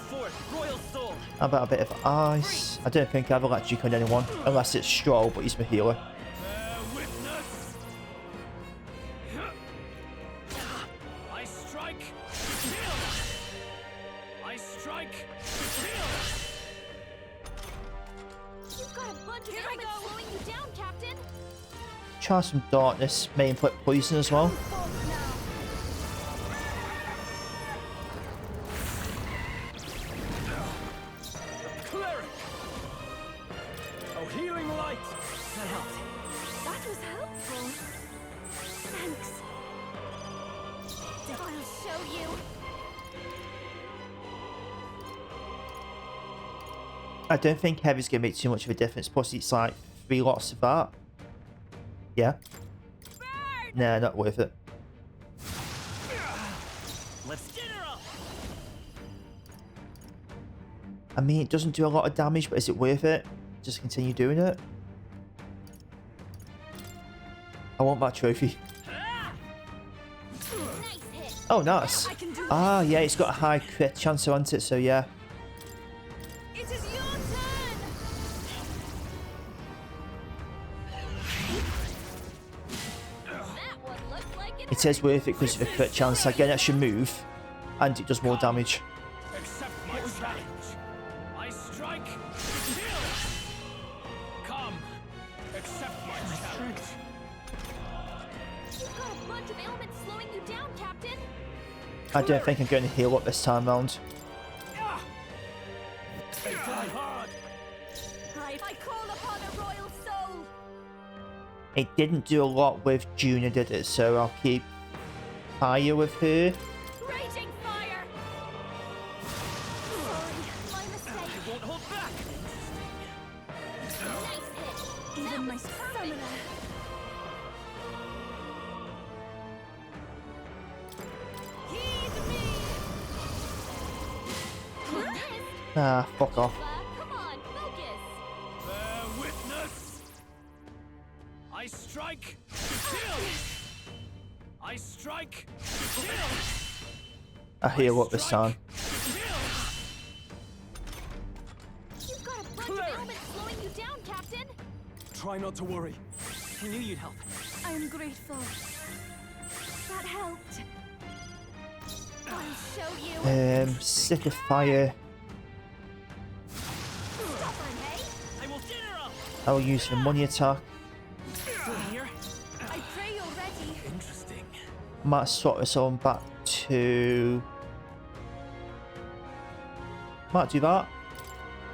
How about a bit of ice? I don't think I have electric on anyone, unless it's Stroll, but he's my healer. I strike. I strike. You've got a bunch of ailments slowing you down, Captain. Try some darkness, main put poison as well. Cleric! Oh, healing light! That helped. That was helpful. Thanks. I'll show you. I don't think Heavy's going to make too much of a difference, plus it's like 3 lots of that. Yeah. Nah, not worth it. Let's get her up. I mean, it doesn't do a lot of damage, but is it worth it? Just continue doing it? I want that trophy. Oh, nice. Ah, yeah, it's got a high crit chance, hasn't it? So, yeah. It is your turn. That one looked like it. It is worth it because of the crit chance. I get an extra move, and it does more damage. Accept my challenge. I strike. Come, accept my challenge. You've got a bunch of ailments slowing you down, Captain. I don't think I'm going to heal up this time round. I call upon a royal soul. It didn't do a lot with Juna, did it? So I'll keep fire with her. Raging fire. Sorry, my mistake. I won't hold back. Nice hit. Even my stamina. Heed me. Ah, fuck off. Come on, focus. Bear witness. I strike. Kill. I strike. Kill. I heal up this time. You've got a bunch of ailments slowing you down, Captain. Try not to worry. I knew you'd help. I am grateful. That helped. I'll show you. Sick of fire. Stubborn, hey? I will get her up. I'll use the money attack. Still here? I pray you're ready. Interesting. Might swap this on back to Might do that.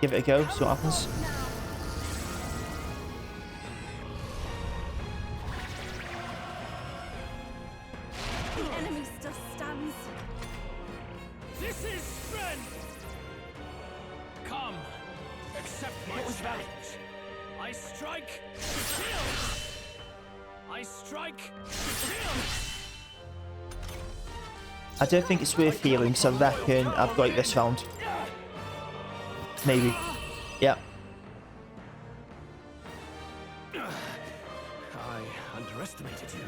Give it a go, see what happens. The enemy still stands. This is strength! Come, accept my challenge. I strike to kill! I strike to kill! I don't think it's worth healing, so I reckon I've got it this round. Maybe. Yeah. I underestimated you.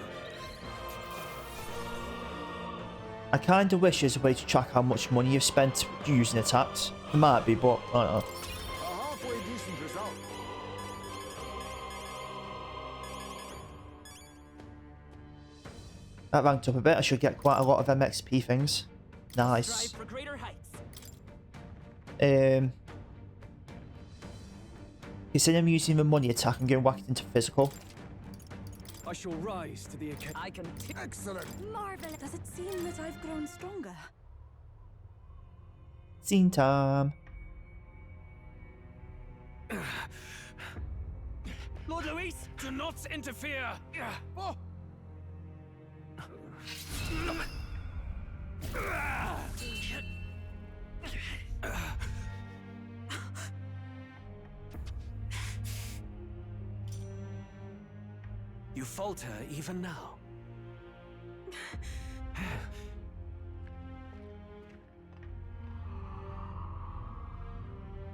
I kind of wish there's a way to track how much money you've spent using attacks. There might be, but I don't know. A halfway decent result. That ranked up a bit. I should get quite a lot of MXP things. Nice. Strive for greater heights. Consider I'm using the money attack and getting whacked into physical. I shall rise to the occasion. I can. Excellent. Marvelous. Does it seem that I've grown stronger? Scene time. Lord Luis, do not interfere! Oh. You falter even now.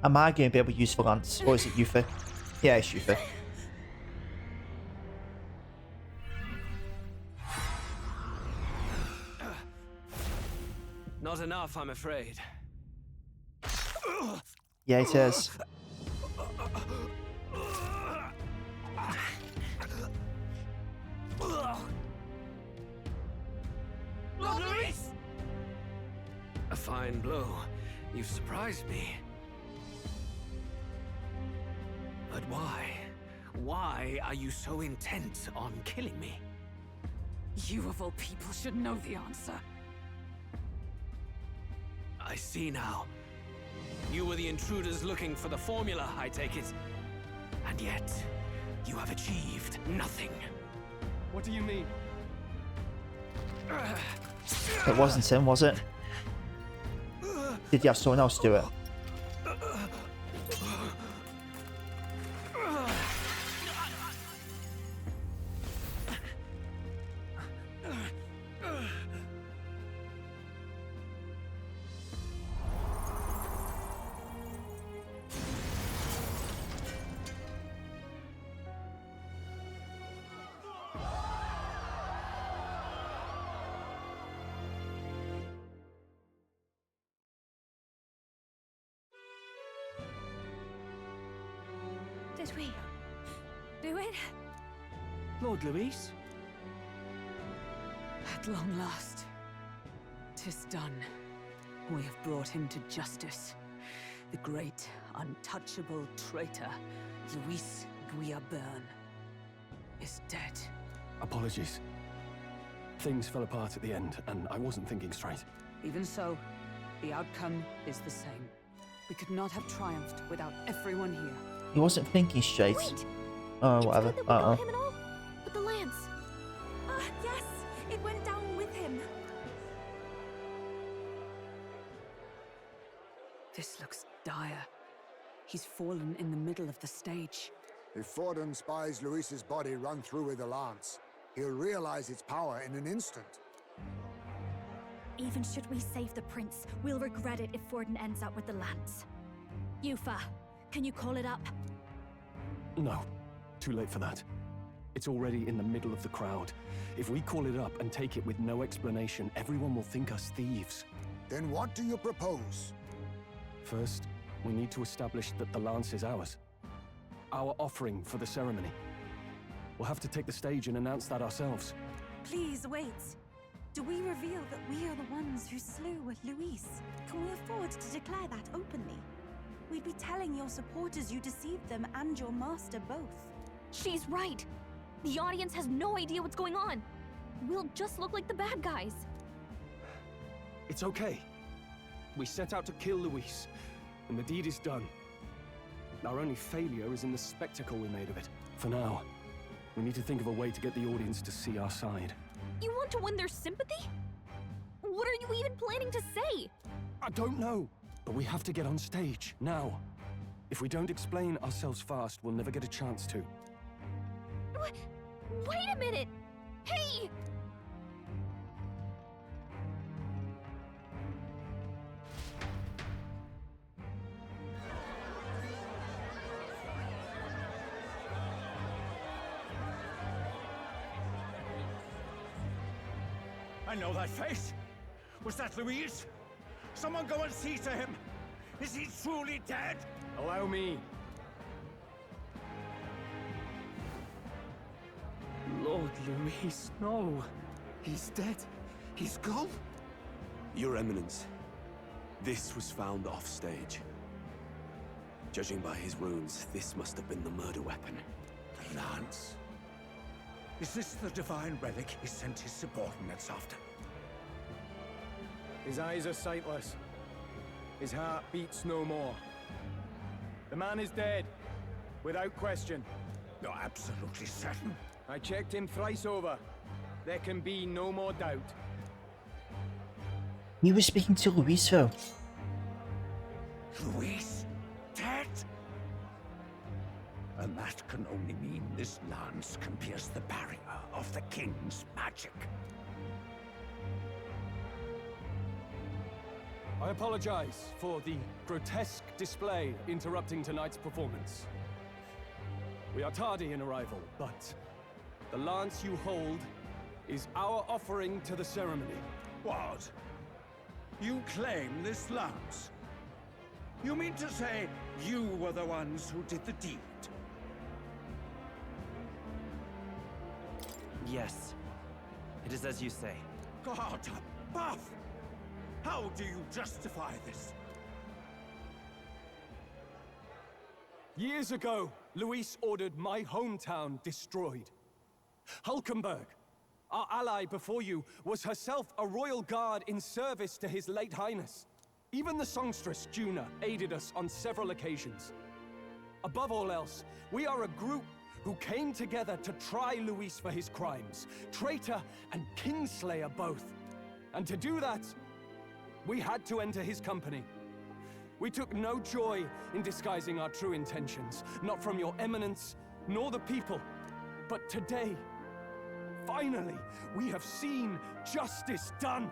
Am I going to be able to use the lance? Or is it Yuffie? Yeah, it's Yuffie. Not enough, I'm afraid. Yeah, it is. Lord Luis! A fine blow. You've surprised me. But why? Why are you so intent on killing me? You of all people should know the answer. I see now. You were the intruders looking for the formula, I take it. And yet, you have achieved nothing. What do you mean? It wasn't him, was it? Did you have someone else do it? Did we do it? Lord Luis? At long last, 'tis done. We have brought him to justice. The great, untouchable traitor, Luis Guillaburn, is dead. Apologies. Things fell apart at the end, and I wasn't thinking straight. Even so, the outcome is the same. We could not have triumphed without everyone here. He wasn't thinking straight. Wait. Oh, whatever. It's good that we got him and all, but the lance. Yes, it went down with him. This looks dire. He's fallen in the middle of the stage. If Forden spies Luis's body run through with a lance, he'll realize its power in an instant. Even should we save the prince, we'll regret it if Forden ends up with the lance. Yufa, can you call it up? No, too late for that. It's already in the middle of the crowd. If we call it up and take it with no explanation, everyone will think us thieves. Then what do you propose? First, we need to establish that the lance is ours. Our offering for the ceremony. We'll have to take the stage and announce that ourselves. Please wait. Do we reveal that we are the ones who slew Luis? Can we afford to declare that openly? We'd be telling your supporters you deceived them and your master both. She's right. The audience has no idea what's going on. We'll just look like the bad guys. It's okay. We set out to kill Luis. and the deed is done. Our only failure is in the spectacle we made of it. For now, we need to think of a way to get the audience to see our side. You want to win their sympathy? What are you even planning to say? I don't know, but we have to get on stage, now. If we don't explain ourselves fast, we'll never get a chance to. Wait a minute! Hey! I know that face. Was that Louise? Someone go and see to him. Is he truly dead? Allow me. Lord Louis, no. He's dead. He's gone. Your Eminence, this was found off-stage. Judging by his wounds, this must have been the murder weapon. The lance? Is this the divine relic he sent his subordinates after? His eyes are sightless. His heart beats no more. The man is dead, without question. You're absolutely certain? I checked him thrice over. There can be no more doubt. He was speaking to Luis, though. Luis? Dead? And that can only mean this lance can pierce the barrier of the king's magic. I apologize for the grotesque display interrupting tonight's performance. We are tardy in arrival, but the lance you hold is our offering to the ceremony. What? You claim this lance? You mean to say you were the ones who did the deed? Yes. It is as you say. God above! How do you justify this? Years ago, Luis ordered my hometown destroyed. Hulkenberg, our ally before you, was herself a royal guard in service to his late highness. Even the songstress, Juna, aided us on several occasions. Above all else, we are a group who came together to try Luis for his crimes. Traitor and kingslayer both. And to do that, we had to enter his company. We took no joy in disguising our true intentions, not from your eminence, nor the people. But today, finally, we have seen justice done.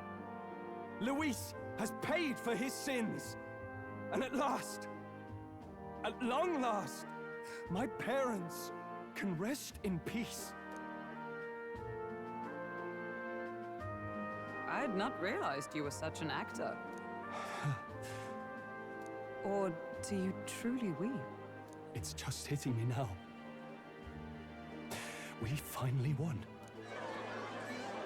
Luis has paid for his sins. And at last, at long last, my parents can rest in peace. I had not realized you were such an actor. Or do you truly weep? It's just hitting me now. We finally won.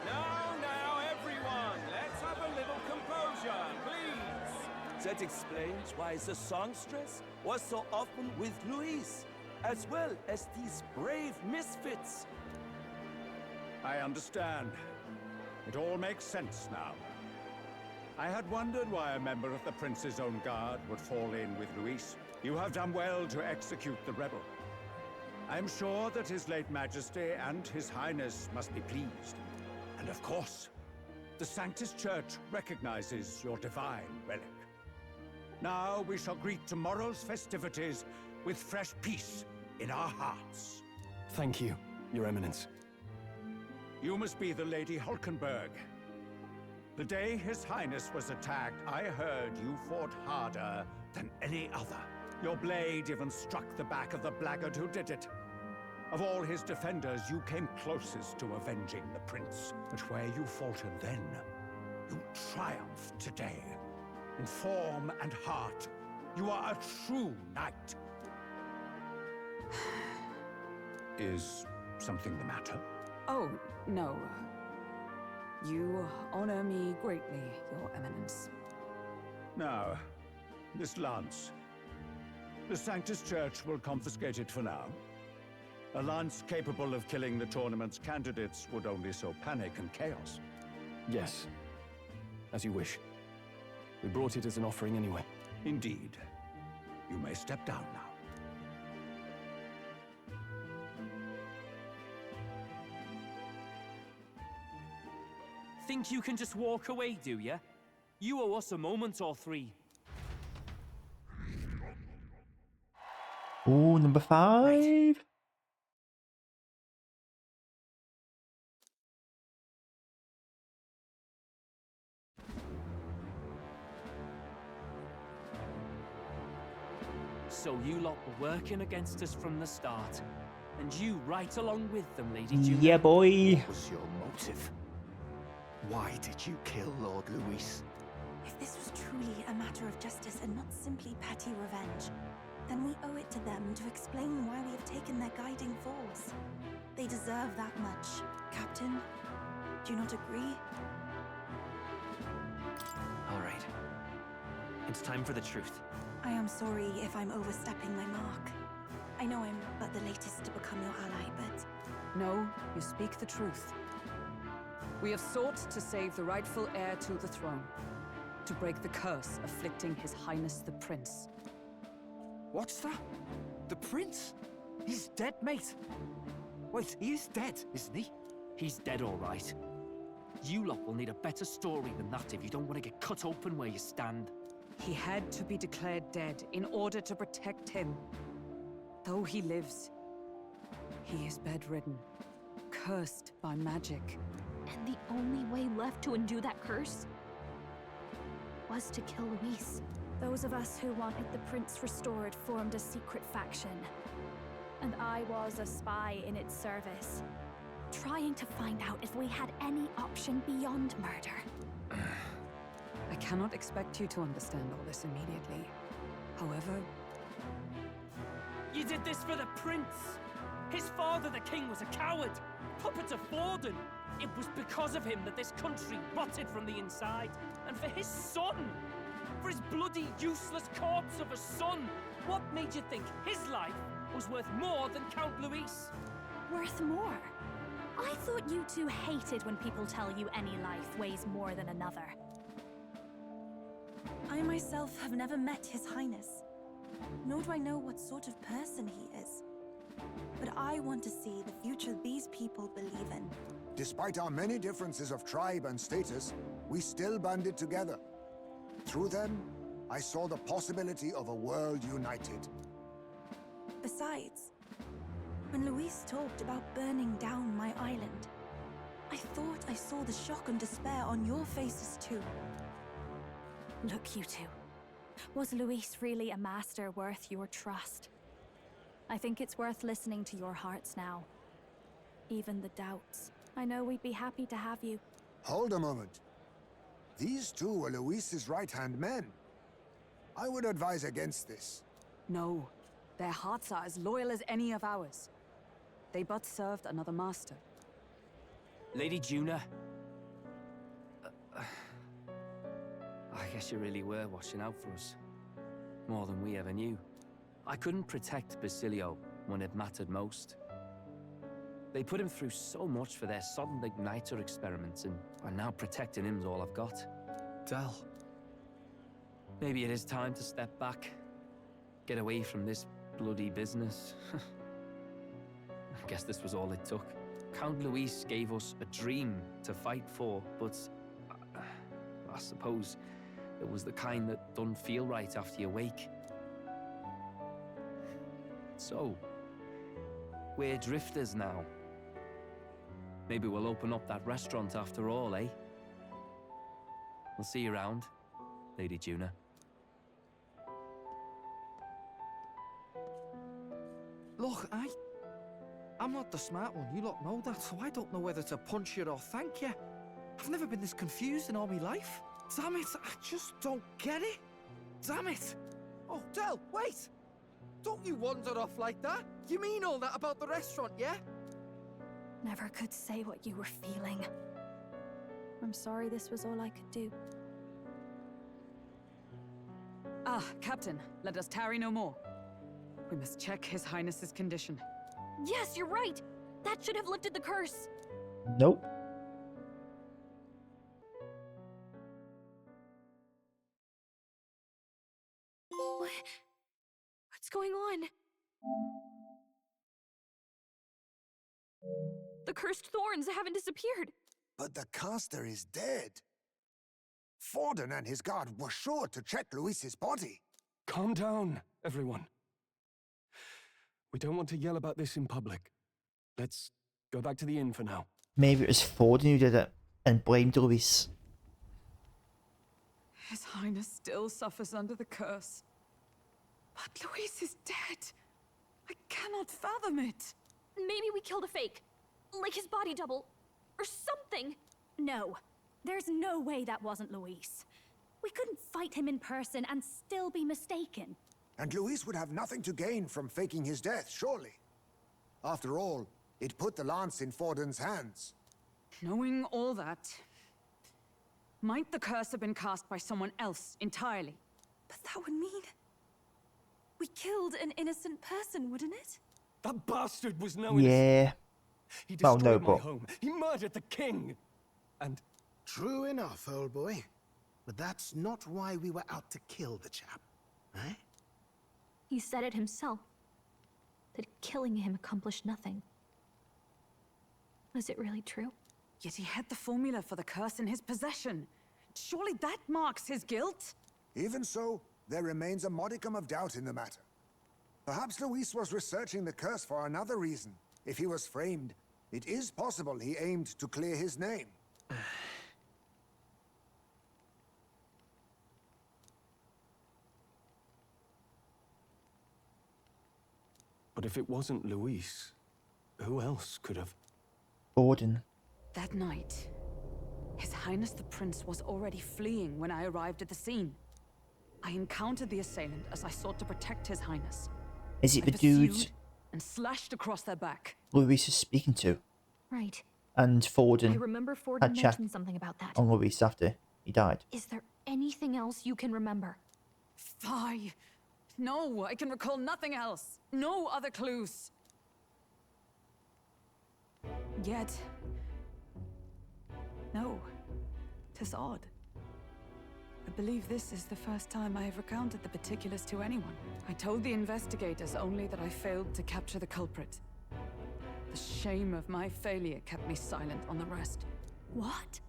Now, everyone, let's have a little composure, please. That explains why the songstress was so often with Louise, as well as these brave misfits. I understand. It all makes sense now. I had wondered why a member of the Prince's own guard would fall in with Luis. You have done well to execute the rebel. I am sure that His late Majesty and His Highness must be pleased. And of course, the Sanctus Church recognizes your divine relic. Now we shall greet tomorrow's festivities with fresh peace in our hearts. Thank you, Your Eminence. You must be the Lady Hulkenberg. The day His Highness was attacked, I heard you fought harder than any other. Your blade even struck the back of the blackguard who did it. Of all his defenders, you came closest to avenging the prince. But where you faltered then, you triumph today. In form and heart, you are a true knight. Is something the matter? Oh, no. You honor me greatly, Your Eminence. Now, this lance. The Sanctus Church will confiscate it for now. A lance capable of killing the tournament's candidates would only sow panic and chaos. Yes. As you wish. We brought it as an offering anyway. Indeed. You may step down now. Think you can just walk away, do ya? You owe us a moment or three. Oh, number 5. So you lot were working against us from the start. And you right along with them, Lady Juno. Yeah, boy. What was your motive? Why did you kill Lord Luis? If this was truly a matter of justice and not simply petty revenge, then we owe it to them to explain why we have taken their guiding force. They deserve that much. Captain, do you not agree? All right. It's time for the truth. I am sorry if I'm overstepping my mark. I know I'm but the latest to become your ally, but... No, you speak the truth. We have sought to save the rightful heir to the throne. To break the curse afflicting His Highness the Prince. What's that? The prince? He's dead, mate. Wait, he is dead, isn't he? He's dead, all right. You lot will need a better story than that if you don't want to get cut open where you stand. He had to be declared dead in order to protect him. Though he lives, he is bedridden, cursed by magic. And the only way left to undo that curse was to kill Luis. Those of us who wanted the prince restored formed a secret faction. And I was a spy in its service, trying to find out if we had any option beyond murder. I cannot expect you to understand all this immediately. However... You did this for the prince! His father, the king, was a coward! Puppet of Forden! It was because of him that this country rotted from the inside. And for his son! For his bloody, useless corpse of a son! What made you think his life was worth more than Count Luis? Worth more? I thought you two hated when people tell you any life weighs more than another. I myself have never met His Highness, nor do I know what sort of person he is. But I want to see the future these people believe in. Despite our many differences of tribe and status, we still banded together. Through them, I saw the possibility of a world united. Besides, when Luis talked about burning down my island, I thought I saw the shock and despair on your faces too. Look, you two. Was Luis really a master worth your trust? I think it's worth listening to your hearts now. Even the doubts. I know we'd be happy to have you. Hold a moment. These two were Luis's right-hand men. I would advise against this. No, their hearts are as loyal as any of ours. They but served another master. Lady Juna. I guess you really were watching out for us. More than we ever knew. I couldn't protect Basilio when it mattered most. They put him through so much for their sudden igniter experiments, and now protecting him's all I've got. Del. Maybe it is time to step back. Get away from this bloody business. I guess this was all it took. Count Luis gave us a dream to fight for, but I suppose it was the kind that don't feel right after you wake. So, we're drifters now. Maybe we'll open up that restaurant after all, eh? We'll see you around, Lady Juna. Look, I'm not the smart one, you lot know that, so I don't know whether to punch you or thank you. I've never been this confused in all my life. Damn it, I just don't get it. Damn it. Oh, Del, wait! Don't you wander off like that? You mean all that about the restaurant, yeah? Never could say what you were feeling. I'm sorry this was all I could do. Ah, Captain, let us tarry no more. We must check His Highness's condition. Yes, you're right! That should have lifted the curse! Nope. What's going on? The cursed thorns haven't disappeared. But the caster is dead. Forden and his guard were sure to check Luis's body. Calm down, everyone. We don't want to yell about this in public. Let's go back to the inn for now. Maybe it was Forden who did it and blamed Luis. His Highness still suffers under the curse. But Luis is dead. I cannot fathom it. Maybe we killed a fake. Like his body double. Or something. No. There's no way that wasn't Luis. We couldn't fight him in person and still be mistaken. And Luis would have nothing to gain from faking his death, surely. After all, it put the lance in Forden's hands. Knowing all that, might the curse have been cast by someone else entirely? But that would mean we killed an innocent person, wouldn't it? That bastard was no Yeah. He Well, destroyed no, my but home. He murdered the king. And true enough, old boy. But that's not why we were out to kill the chap, eh? He said it himself. That killing him accomplished nothing. Was it really true? Yet he had the formula for the curse in his possession. Surely that marks his guilt? Even so, there remains a modicum of doubt in the matter. Perhaps Luis was researching the curse for another reason. If he was framed, it is possible he aimed to clear his name. But if it wasn't Luis, who else could have? Forden. That night, His Highness the Prince was already fleeing when I arrived at the scene. I encountered the assailant as I sought to protect His Highness. Is it I the dude pursued and slashed across their back. Luis is speaking to? Right. And Forden I remember Forden had checked mentioned something about that. on Luis after he died. Is there anything else you can remember? Fie. No, I can recall nothing else. No other clues. Yet... no. 'Tis odd. I believe this is the first time I have recounted the particulars to anyone. I told the investigators only that I failed to capture the culprit. The shame of my failure kept me silent on the rest. What?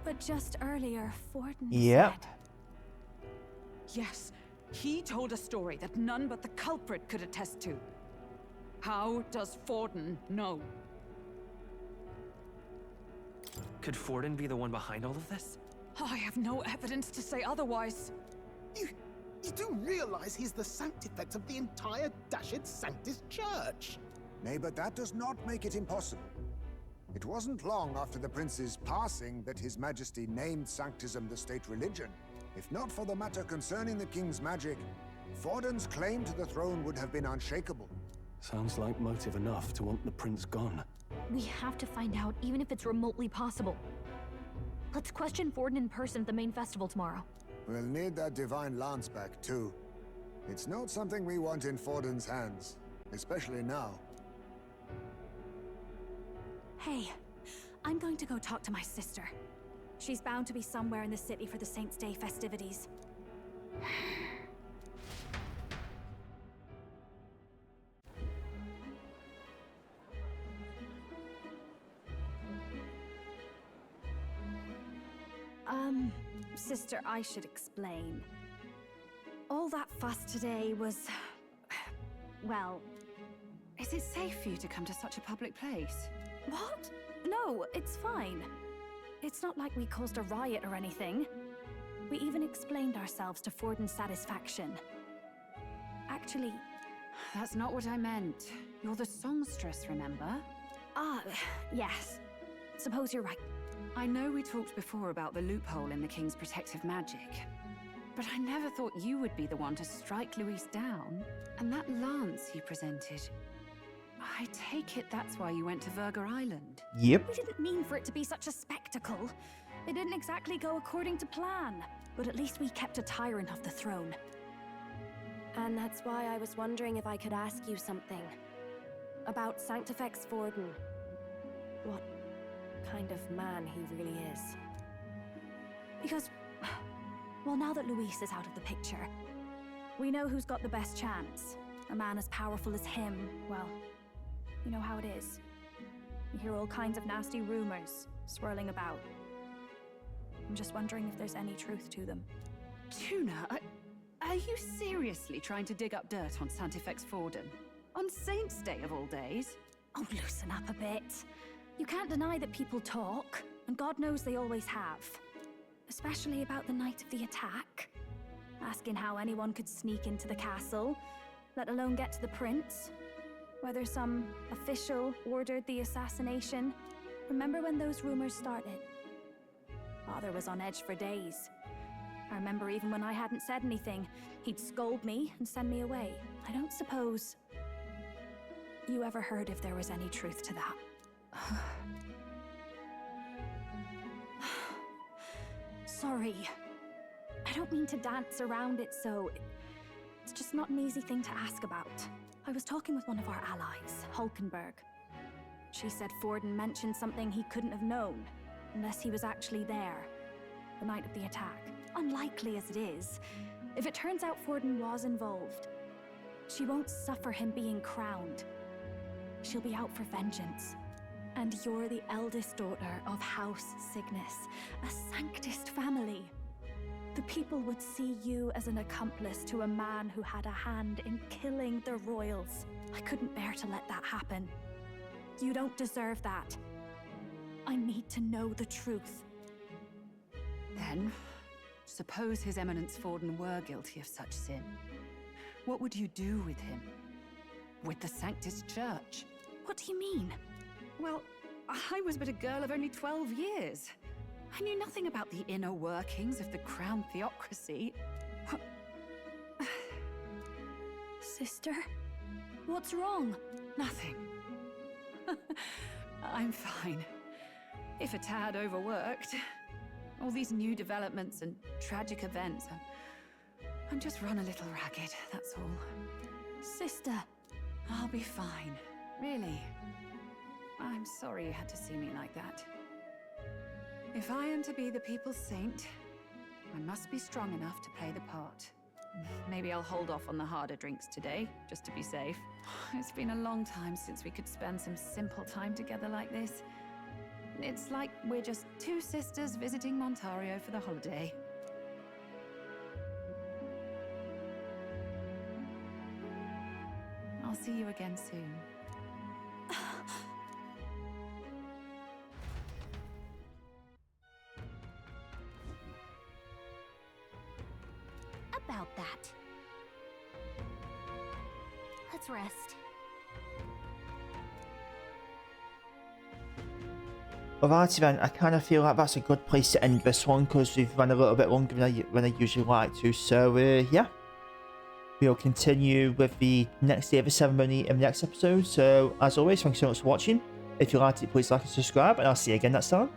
But just earlier, Forden Yep. said... Yes, he told a story that none but the culprit could attest to. How does Forden know? Could Forden be the one behind all of this? I have no evidence to say otherwise. You do realize he's the sanctifex of the entire Dashed Sanctus Church? Nay, but that does not make it impossible. It wasn't long after the prince's passing that His Majesty named Sanctism the state religion. If not for the matter concerning the king's magic, Forden's claim to the throne would have been unshakable. Sounds like motive enough to want the prince gone. We have to find out, even if it's remotely possible. Let's question Forden in person at the main festival tomorrow. We'll need that divine lance back, too. It's not something we want in Forden's hands, especially now. Hey, I'm going to go talk to my sister. She's bound to be somewhere in the city for the Saints' Day festivities. Sister, I should explain. All that fuss today was... well... Is it safe for you to come to such a public place? What? No, it's fine. It's not like we caused a riot or anything. We even explained ourselves to Forden's satisfaction. Actually... That's not what I meant. You're the songstress, remember? Ah, yes. Suppose you're right. I know we talked before about the loophole in the king's protective magic, but I never thought you would be the one to strike Luis down. And that lance you presented, I take it that's why you went to Verger Island? Yep. We didn't mean for it to be such a spectacle. It didn't exactly go according to plan. But at least we kept a tyrant off the throne. And that's why I was wondering if I could ask you something. About Sanctifex Forden. What kind of man he really is. Because, well, now that Luis is out of the picture, We know who's got the best chance. A man as powerful as him, well, you know how it is. You hear all kinds of nasty rumors swirling about. I'm just wondering if there's any truth to them. Tuna, are you seriously trying to dig up dirt on Santifex Forden? On Saint's Day of all days? Oh, loosen up a bit. You can't deny that people talk, and God knows they always have. Especially about the night of the attack. Asking how anyone could sneak into the castle, let alone get to the prince. Whether some official ordered the assassination. Remember when those rumors started? Father was on edge for days. I remember even when I hadn't said anything, he'd scold me and send me away. I don't suppose you ever heard if there was any truth to that. Sorry. I don't mean to dance around it, so it's just not an easy thing to ask about. I was talking with one of our allies, Hulkenberg. She said Forden mentioned something he couldn't have known, unless he was actually there, the night of the attack. Unlikely as it is, if it turns out Forden was involved, she won't suffer him being crowned. She'll be out for vengeance. And you're the eldest daughter of House Cygnus, a Sanctist family. The people would see you as an accomplice to a man who had a hand in killing the royals. I couldn't bear to let that happen. You don't deserve that. I need to know the truth. Then, suppose His Eminence Forden were guilty of such sin. What would you do with him? With the Sanctist Church? What do you mean? Well, I was but a girl of only 12 years. I knew nothing about the inner workings of the crown theocracy. Sister? What's wrong? Nothing. I'm fine. If a tad overworked. All these new developments and tragic events. I'm just run a little ragged, that's all. Sister. I'll be fine. Really. I'm sorry you had to see me like that. If I am to be the people's saint, I must be strong enough to play the part. Maybe I'll hold off on the harder drinks today, just to be safe. It's been a long time since we could spend some simple time together like this. It's like we're just two sisters visiting Montario for the holiday. I'll see you again soon. About that. Let's rest. Alrighty then, I kind of feel like that's a good place to end this one because we've run a little bit longer than I usually like to. So yeah, we'll continue with the next day of the ceremony in the next episode. So as always, thank you so much for watching. If you liked it, please like and subscribe, and I'll see you again next time.